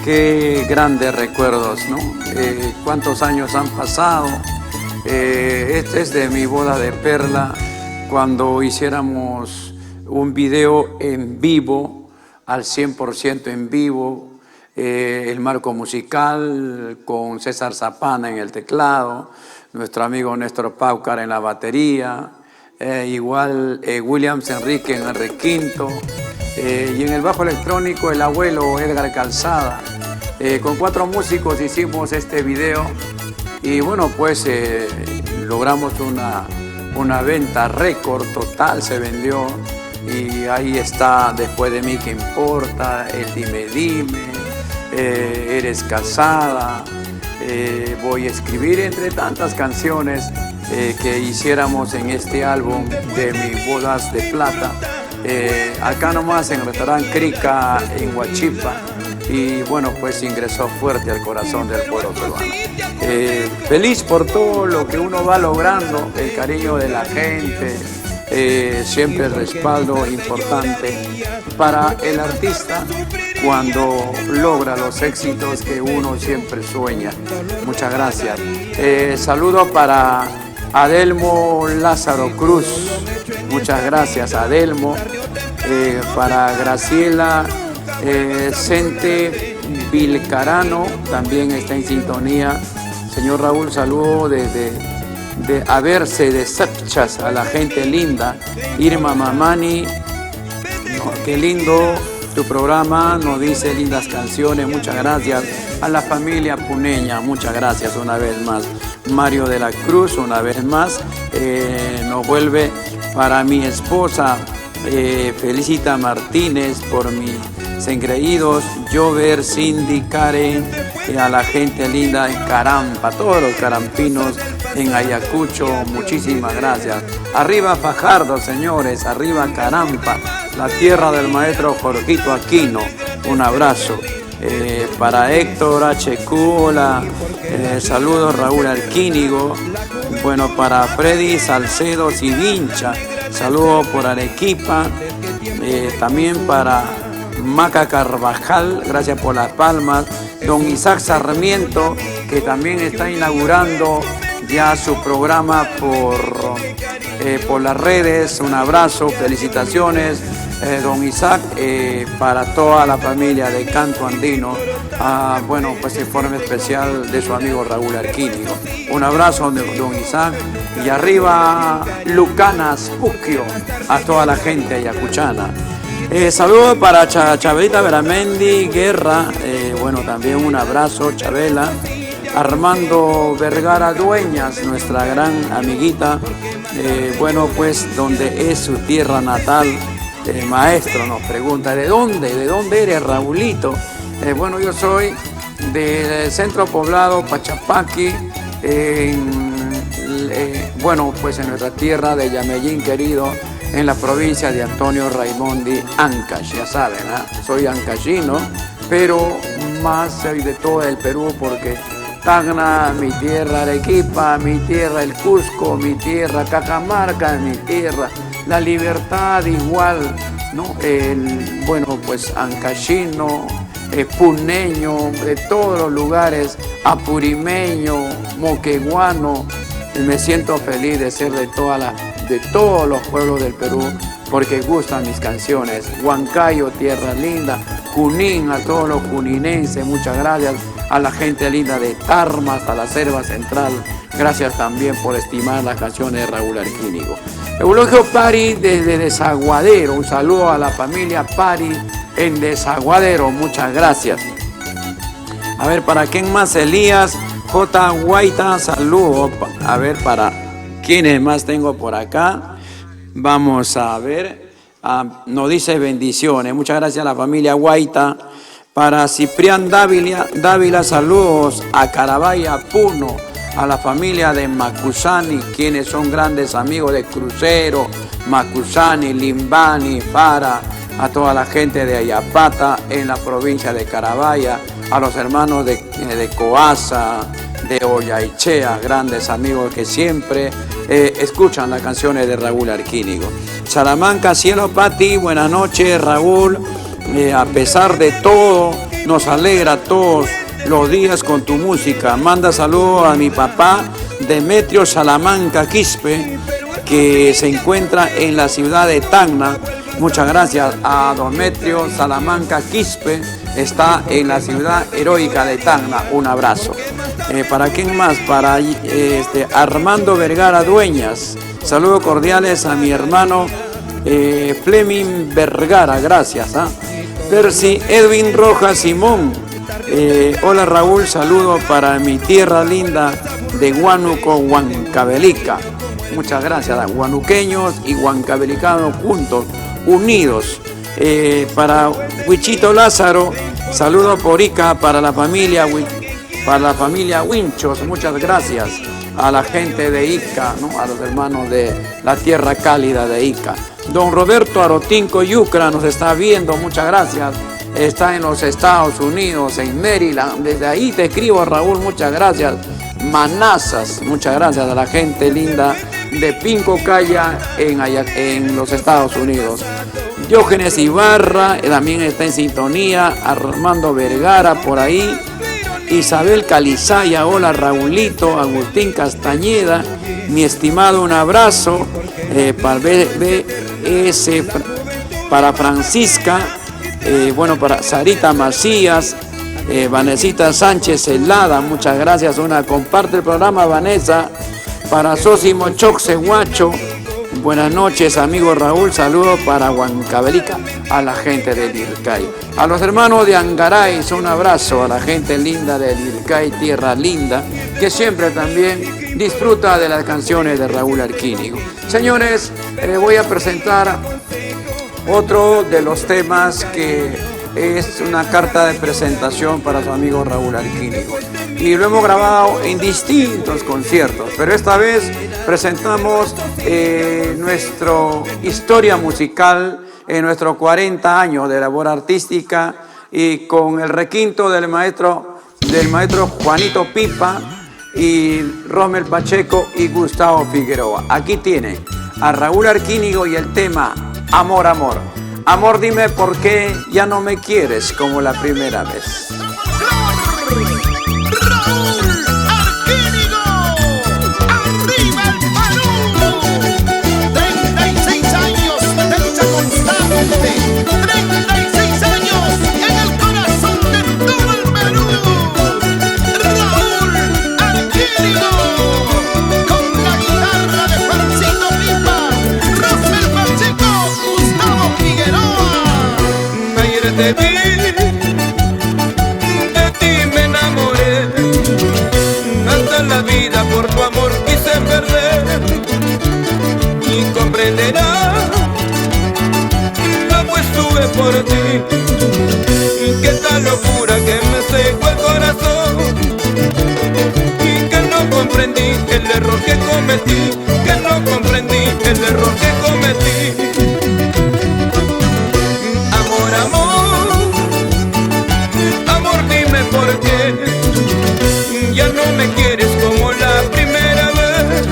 Qué grandes recuerdos, ¿no? Cuántos años han pasado. Este es de mi boda de Perla, cuando hiciéramos un video en vivo, al 100% en vivo, el marco musical con César Zapana en el teclado, nuestro amigo Néstor Paucar en la batería, igual Williams Enrique en el requinto, y en el bajo electrónico el abuelo Edgar Calzada. Con 4 músicos hicimos este video y bueno, pues logramos una venta récord total, se vendió, y ahí está Después de mí, ¿qué importa? El Dime Dime, Eres casada, Voy a escribir, entre tantas canciones que hiciéramos en este álbum de mis bodas de plata, acá nomás en el restaurante Crica en Huachipa. Y bueno, pues ingresó fuerte al corazón del pueblo peruano. Feliz por todo lo que uno va logrando, el cariño de la gente, siempre el respaldo importante para el artista cuando logra los éxitos que uno siempre sueña. Muchas gracias. Saludo para Adelmo Lázaro Cruz. Muchas gracias, Adelmo. Para Graciela Cente Vilcarano, también está en sintonía. Señor Raúl, saludo desde Averse de Sepchas a la gente linda. Irma Mamani, qué lindo tu programa, nos dice lindas canciones, muchas gracias. A la familia puneña, muchas gracias una vez más. Mario de la Cruz, una vez más, nos vuelve para mi esposa Felicita Martínez, por mis engreídos, Jover, Cindy, Karen, a la gente linda en Carampa, todos los carampinos en Ayacucho, muchísimas gracias. Arriba Fajardo, señores, arriba Carampa, la tierra del maestro Jorgito Aquino, un abrazo. Para Héctor H. Cula, saludos Raúl Arquínigo, bueno, para Freddy Salcedo Sivincha, saludos por Arequipa, también para Maca Carvajal, gracias por las palmas, don Isaac Sarmiento, que también está inaugurando ya su programa por las redes, un abrazo, felicitaciones. Don Isaac, para toda la familia de Canto Andino, bueno, pues en forma especial de su amigo Raúl Arquínigo. Un abrazo, don Isaac, y arriba Lucanas Puquio, a toda la gente ayacuchana. Saludos para Chabelita Veramendi Guerra, bueno, también un abrazo, Chabela. Armando Vergara Dueñas, nuestra gran amiguita, bueno, pues donde es su tierra natal. Maestro nos pregunta, ¿de dónde eres, Raulito? Bueno, yo soy del centro poblado Pachapaqui, bueno, pues en nuestra tierra de Yamellín querido, en la provincia de Antonio Raimondi, Ancash, ya saben, soy ancashino, pero más soy de todo el Perú porque Tacna, mi tierra, Arequipa, mi tierra, el Cusco, mi tierra, Cajamarca, mi tierra, la libertad igual, ¿no? Bueno, pues Ancashino, puneño, de todos los lugares, apurimeño, moqueguano. Me siento feliz de ser de todos los pueblos del Perú, porque gustan mis canciones. Huancayo, tierra linda, Junín, a todos los juninenses, muchas gracias. A la gente linda de Tarmas, a la Selva Central, gracias también por estimar las canciones de Raúl Arquínigo. Eulogio Pari desde Desaguadero, un saludo a la familia Pari en Desaguadero, muchas gracias. A ver, ¿para quién más? Elías J. Guaita, saludo. A ver, ¿para quiénes más tengo por acá? Vamos a ver, nos dice bendiciones, muchas gracias a la familia Guaita. Para Ciprián Dávila, saludos a Carabaya Puno, a la familia de Macusani, quienes son grandes amigos de Crucero, Macusani, Limbani, Fara, a toda la gente de Ayapata en la provincia de Carabaya, a los hermanos de Coaza, de Ollaichea, grandes amigos que siempre escuchan las canciones de Raúl Arquínigo. Salamanca, cielo para ti, buenas noches Raúl. A pesar de todo, nos alegra todos los días con tu música. Manda saludos a mi papá Demetrio Salamanca Quispe, que se encuentra en la ciudad de Tacna. Muchas gracias a Demetrio Salamanca Quispe, está en la ciudad heroica de Tacna. Un abrazo. ¿Para quién más? Para Armando Vergara Dueñas. Saludos cordiales a mi hermano Fleming Vergara, gracias. Percy Edwin Rojas Simón, hola Raúl, saludo para mi tierra linda de Huánuco, Huancavelica. Muchas gracias, huanuqueños y huancavelicanos juntos, unidos. Para Huichito Lázaro, saludo por Ica para la familia Winchos, muchas gracias a la gente de Ica, ¿no? A los hermanos de la tierra cálida de Ica. Don Roberto Arotinco Yucra nos está viendo, muchas gracias. Está en los Estados Unidos, en Maryland. Desde ahí te escribo, Raúl, muchas gracias. Manazas, muchas gracias a la gente linda de Pinco Calla en los Estados Unidos. Diógenes Ibarra también está en sintonía. Armando Vergara por ahí. Isabel Calizaya, hola Raulito. Agustín Castañeda, mi estimado, un abrazo. Para Francisca, para Sarita Macías, Vanesita Sánchez Helada, muchas gracias. Comparte el programa, Vanessa. Para Sosimo Choxehuacho, buenas noches, amigo Raúl, saludos para Huancavelica, a la gente de Lircay. A los hermanos de Angaray, un abrazo a la gente linda de Lircay, tierra linda, que siempre también disfruta de las canciones de Raúl Arquínigo. Señores, voy a presentar otro de los temas que es una carta de presentación para su amigo Raúl Arquínigo. Y lo hemos grabado en distintos conciertos, pero esta vez presentamos nuestra historia musical en nuestros 40 años de labor artística y con el requinto del maestro Juanito Pipa y Rommel Pacheco y Gustavo Figueroa. Aquí tiene a Raúl Arquínigo y el tema Amor, Amor. Amor, dime por qué ya no me quieres como la primera vez. De ti me enamoré, hasta la vida por tu amor quise perder. Y comprenderás, no pues tuve por ti, que tal locura que me secó el corazón. Y que no comprendí el error que cometí, que no comprendí el error que cometí. ¿Por qué ya no me quieres como la primera vez?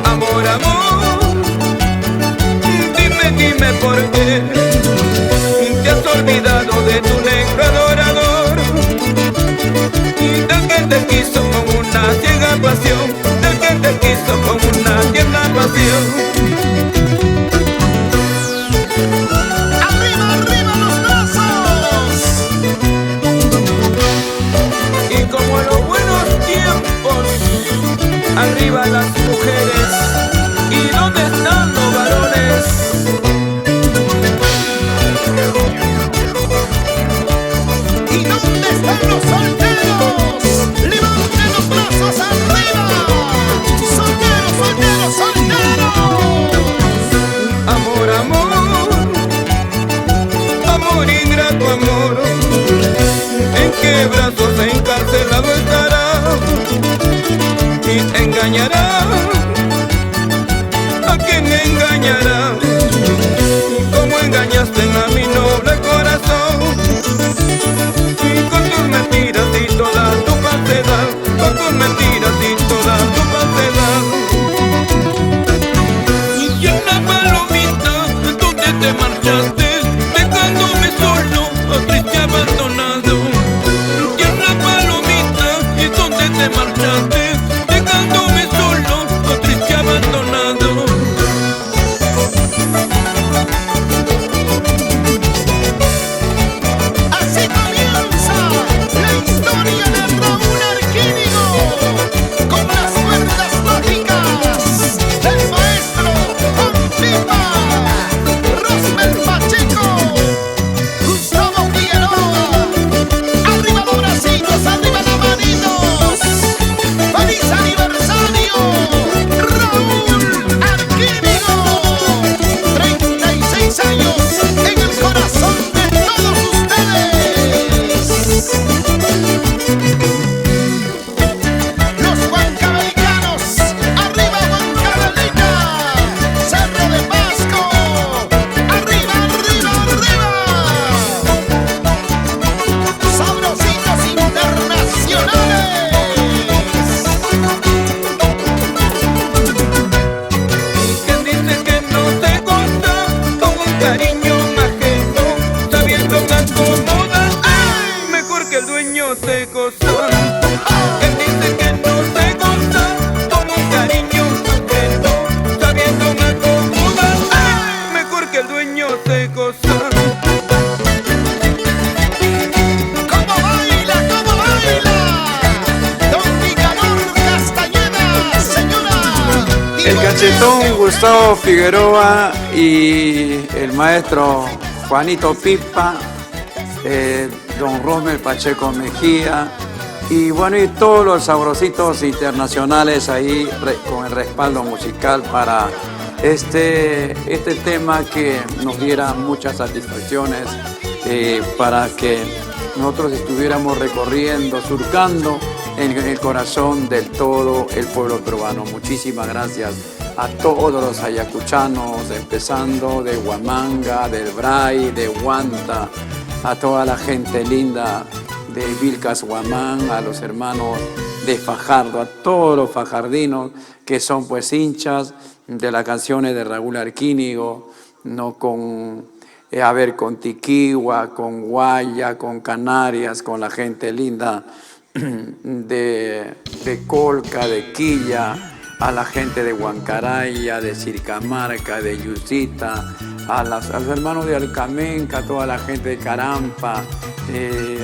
Amor, amor, ese lado estará y engañará a quien engañará, como engañaste a mi noble corazón, y con tus mentiras y toda tu falsedad, con tus mentiras y toda tu falsedad. Y en la palomita, donde te marchaste, dejándome solo, triste abandonado. Y en la palomita, y donde te marchaste, dejándome solo, triste abandonado. Así comienza la historia de Raúl Arquínigo, con las cuerdas mágicas del maestro Pipa, Rosmel Pacheco, Gustavo Figueroa. Arriba los bracitos, arriba las manitos. ¡Feliz aniversario, Raúl Arquínigo! 36 años en el corazón de todos ustedes. Los huancavelicanos, arriba Huancavelica, Cerro de Pasco, arriba, arriba, arriba. Sabrositos internacionales. ¿Quién dice que no te gusta con un cariño ajeno, sabiendo que acomodas? ¡Ay! Mejor que el dueño te goza. ¿Quién dice que no te gusta con un cariño ajeno, sabiendo que acomodas? ¡Ay! Mejor que el dueño te goza. ¿Cómo baila, cómo baila? Don Nicanor Castañeda, señora. El cachetón Gustavo Figueroa y el maestro Juanito Pipa, don Rosmel Pacheco Mejía, y bueno, y todos los sabrositos internacionales ahí con el respaldo musical para este tema que nos diera muchas satisfacciones, para que nosotros estuviéramos recorriendo, surcando en el corazón de todo el pueblo peruano. Muchísimas gracias a todos los ayacuchanos, empezando de Huamanga, del Bray, de Huanta, a toda la gente linda de Vilcas Huamán, a los hermanos de Fajardo, a todos los fajardinos que son pues hinchas de las canciones de Raúl Arquínigo, no con con Tiquigua, con Guaya, con Canarias, con la gente linda de Colca, de Quilla, a la gente de Huancaraya, de Circamarca, de Yusita, a los hermanos de Alcamenca, a toda la gente de Carampa,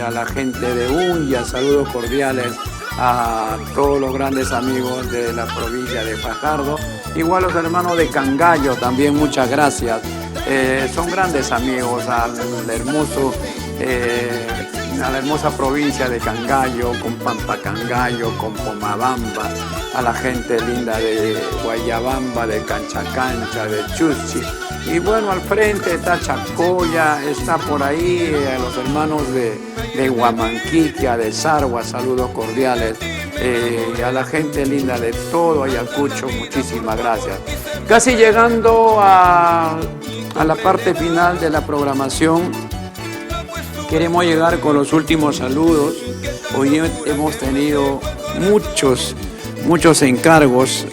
a la gente de Unya, saludos cordiales a todos los grandes amigos de la provincia de Fajardo, igual los hermanos de Cangallo también, muchas gracias. Son grandes amigos a la hermosa provincia de Cangallo, con Pampacangallo, con Pomabamba, a la gente linda de Guayabamba, de Canchacancha, de Chuchi. Y bueno, al frente está Chacoya, está por ahí a los hermanos de Huamanquiquia, de Sargua, saludos cordiales. A la gente linda de todo Ayacucho, muchísimas gracias. Casi llegando a la parte final de la programación, queremos llegar con los últimos saludos. Hoy hemos tenido muchos encargos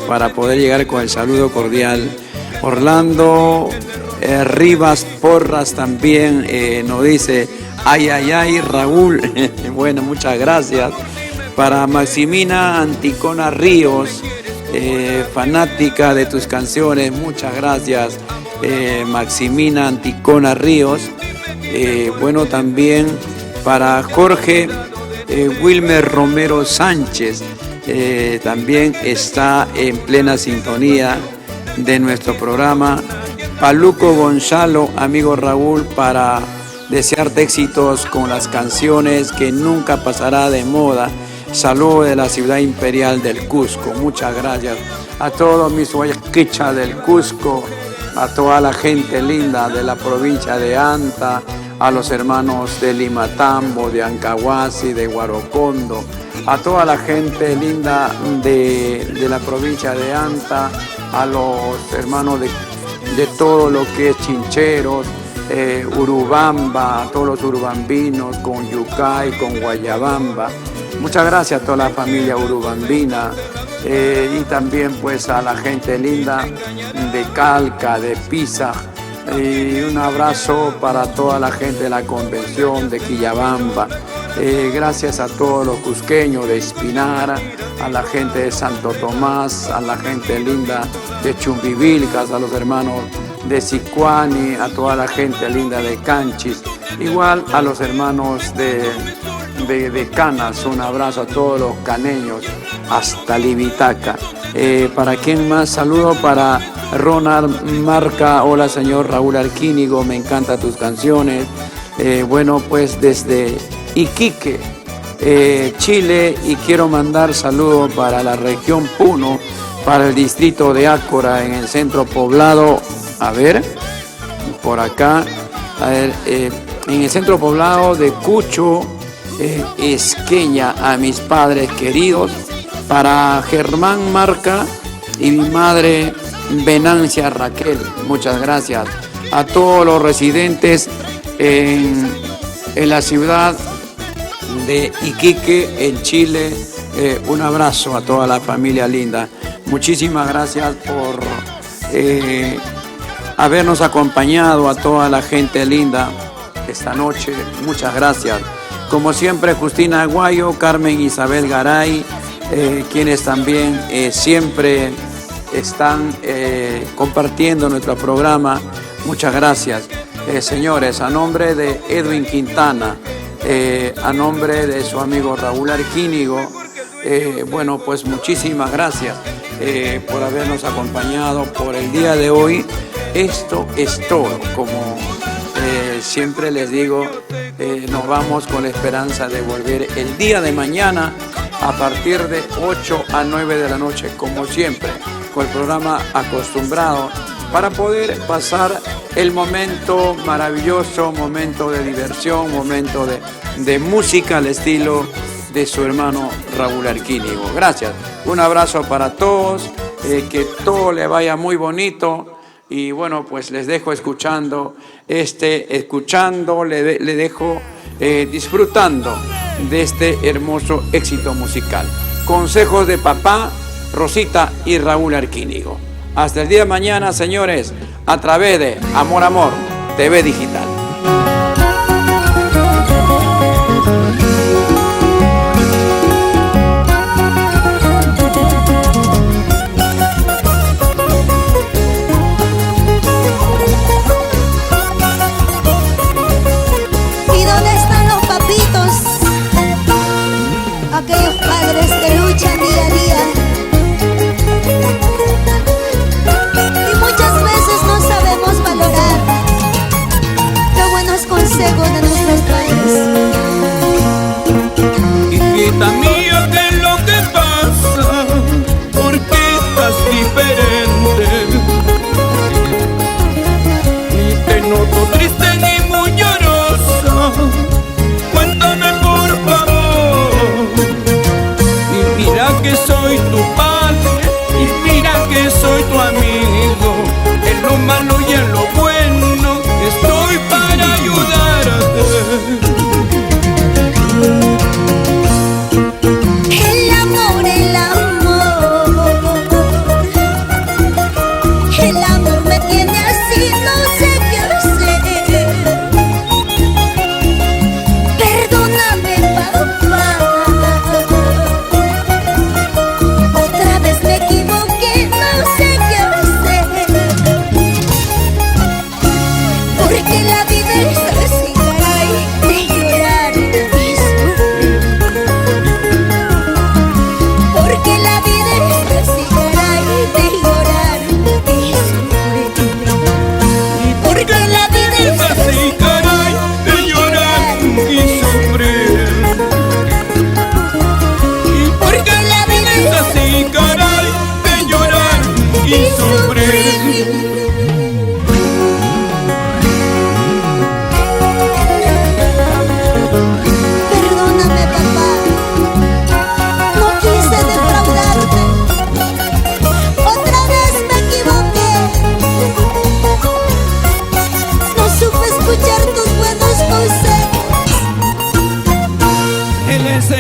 para poder llegar con el saludo cordial. Orlando Rivas Porras también nos dice, ay, Raúl. Bueno, muchas gracias. Para Maximina Anticona Ríos, fanática de tus canciones, muchas gracias, Maximina Anticona Ríos. Bueno, también para Jorge Wilmer Romero Sánchez, también está en plena sintonía de nuestro programa. Paluco Gonzalo, amigo Raúl, para desearte éxitos con las canciones que nunca pasará de moda. Saludos de la ciudad imperial del Cusco. Muchas gracias a todos mis guayaquichas del Cusco, a toda la gente linda de la provincia de Anta, a los hermanos de Limatambo, de Ancahuasi, de Guarocondo, a toda la gente linda de la provincia de Anta, a los hermanos de todo lo que es Chincheros, Urubamba, a todos los urubambinos, con Yucay, con Guayabamba. Muchas gracias a toda la familia urubambina y también pues a la gente linda de Calca, de Pisa. Y un abrazo para toda la gente de la convención de Quillabamba. Gracias a todos los cusqueños de Espinara, a la gente de Santo Tomás, a la gente linda de Chumbivilcas, a los hermanos de Sicuani, a toda la gente linda de Canchis, igual a los hermanos de Canas. Un abrazo a todos los caneños hasta Libitaca. ¿Para quién más? Saludo para Ronald Marca. Hola señor Raúl Arquínigo, me encantan tus canciones. Bueno, pues desde Iquique, Chile, y quiero mandar saludos para la región Puno, para el distrito de Ácora, en el centro poblado, a ver, por acá, a ver, en el centro poblado de Cucho, Esqueña, a mis padres queridos, para Germán Marca y mi madre Venancia Raquel, muchas gracias. A todos los residentes en la ciudad de Iquique, en Chile, un abrazo a toda la familia linda. Muchísimas gracias por habernos acompañado, a toda la gente linda esta noche. Muchas gracias. Como siempre, Justina Aguayo, Carmen Isabel Garay, quienes también siempre están compartiendo nuestro programa. Muchas gracias. Señores, a nombre de Edwin Quintana, a nombre de su amigo Raúl Arquínigo, bueno, pues muchísimas gracias por habernos acompañado por el día de hoy. Esto es todo. Como siempre les digo, nos vamos con la esperanza de volver el día de mañana a partir de 8 a 9 de la noche, como siempre, con el programa acostumbrado, para poder pasar el momento maravilloso, momento de diversión, momento de música al estilo de su hermano Raúl Arquínigo. Gracias. Un abrazo para todos, que todo le vaya muy bonito. Y bueno, pues les dejo escuchando, le dejo disfrutando de este hermoso éxito musical. Consejos de papá, Rosita y Raúl Arquínigo. Hasta el día de mañana, señores, a través de Amor Amor TV Digital. ¿Y dónde están los papitos? Aquellos padres que luchan día a día. Y muchas veces no sabemos valorar los buenos consejos de nuestros padres. Hijita mía, ¿qué es lo que pasa? ¿Por qué estás diferente? Ni te noto triste ni muy llorosa. Cuéntame por favor. Y mira que soy tu padre, y mira que soy tu amigo. En lo malo y en lo bueno estoy para ayudarte.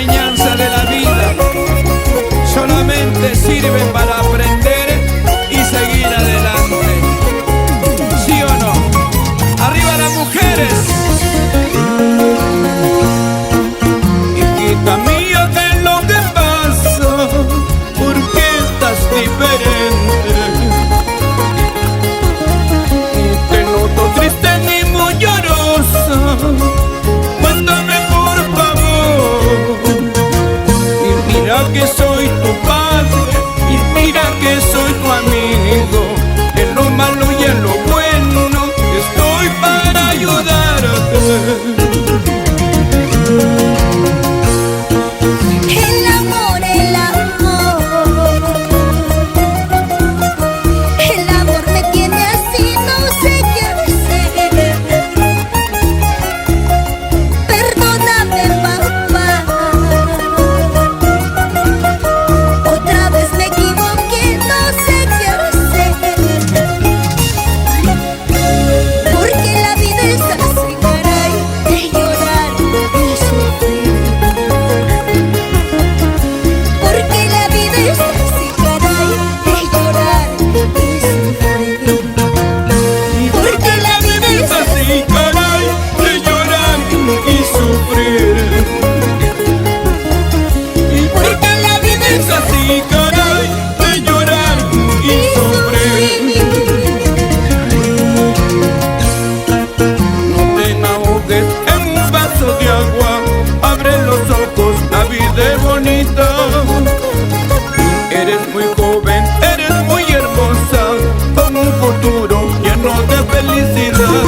enseñanzas de la vida solamente sirven para aprender y seguir adelante. ¿Sí o no? ¡Arriba las mujeres! Hijita mía, ¿qué es lo que pasa? ¿Por qué estás diferente? Te noto triste ni muy llorosa. Cuéntame por favor. Y mira que soy tu padre, y mira que soy tu amigo. En lo malo y en lo bueno estoy para ayudarte. El amor, el amor. El amor me tiene así, no sé qué hacer. Perdóname, papá. Otra vez me equivoqué, no sé qué hacer. Porque la vida es así, caray, de llorar y sufrir. Porque la vida es así, caray, de llorar y sufrir. Porque la vida es así, caray, de llorar y sufrir. Porque la vida es así, caray, de llorar y sufrir. No te ahogues en un vaso de agua, abre los ojos, la vida es bonita. Eres muy joven, eres muy hermosa, con un futuro lleno de felicidad.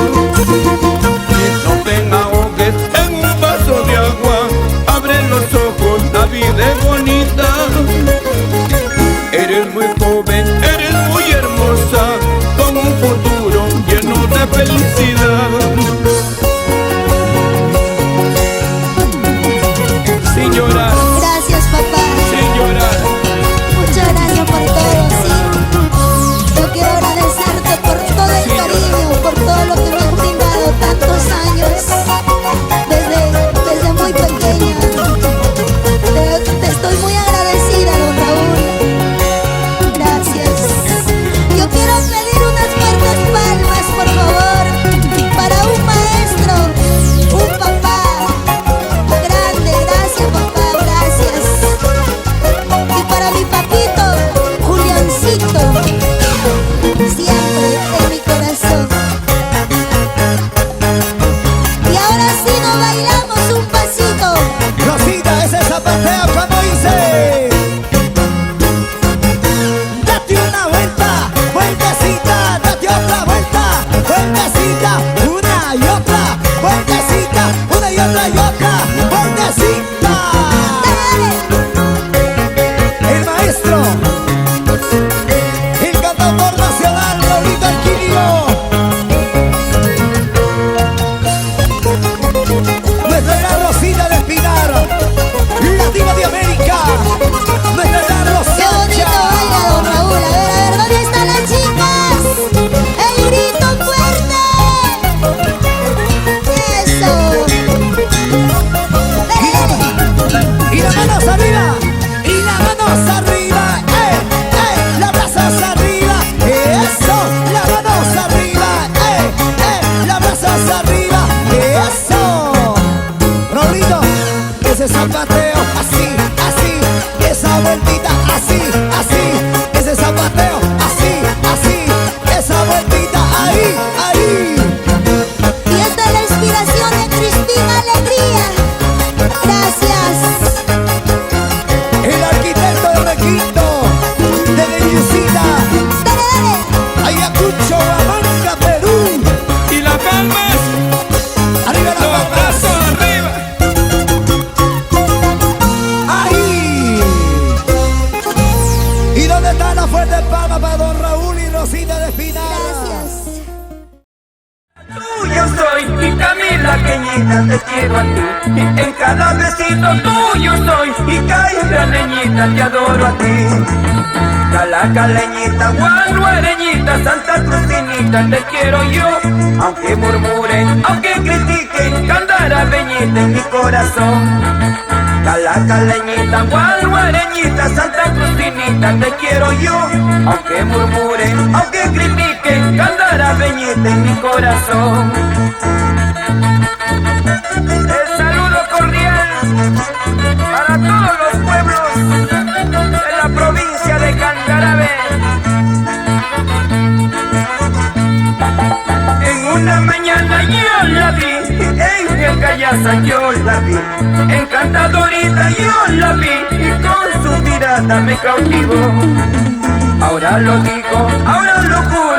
No te ahogues en un vaso de agua, abre los ojos, la vida es bonita. Eres muy joven, eres muy hermosa, con un futuro lleno de felicidad. Sin llorar, Gracias, papá. sin llorar. Muchas gracias por todo, sí. Yo quiero agradecerte por todo el cariño, por todo lo que me has brindado tantos años. Desde muy pequeña. Te estoy muy agradecida, don Raúl. Gracias. Yo quiero pedir unas fuertes palmas, por favor, para un maestro, un papá grande. Gracias, papá, gracias. Y para mi papito, Juliancito, siempre en mi corazón. Y ahora sí nos bailamos un pasito. Rosita, ese zapateo como dice. Date una vuelta, vueltecita, date otra vuelta, vueltecita, una y otra, vueltecita, una y otra y otra, vueltecita. El maestro, el cantautor nacional, Raulito Alquilio. Nuestra gran Rosita de Espinar, la diva de América. Nuestra gran Qué bonito Rosita. baila, don Raúl. A ver, ¿dónde están las chicas? ¡El grito fuerte! ¡Eso! Dale, Y las manos arriba, y las manos arriba, las brazos arriba, eso, las manos arriba, las brazos arriba, eso. Rolito, ese zapateo, así, así, esa vueltita, así, así, ese zapateo, así, así, esa vueltita, ahí, ahí. y esta es la inspiración de Cristina Alegría. Gracias. El arquitecto de Requinto, de Bellicita, Dale, dale. Ayacucho, Huamanca, Perú. Y las palmas, Arriba las los palmas. brazos arriba. Ahí. ¿Y dónde está la fuerte palma para don Raúl y Rosita de Espinar? Gracias. Tuyo soy y Camila Queñita te quiero a ti. Y en cada besito tuyo soy y cada leñita te adoro a ti. Calacaleñita, guanuareñita, Santa Crucinita te quiero yo. Aunque murmuren, aunque critiquen, Candarabeñita en mi corazón. Calacaleñita, guareñita, Santa Crucinita, te quiero yo. Aunque murmuren, aunque critiquen, candarabeñita en mi corazón. El saludo cordial para todos los pueblos de la provincia de Candarave. En una mañana yo la vi, en el Callaza yo la vi, encantadorita yo la vi, y con su mirada me cautivó. Ahora lo digo, ahora lo juro,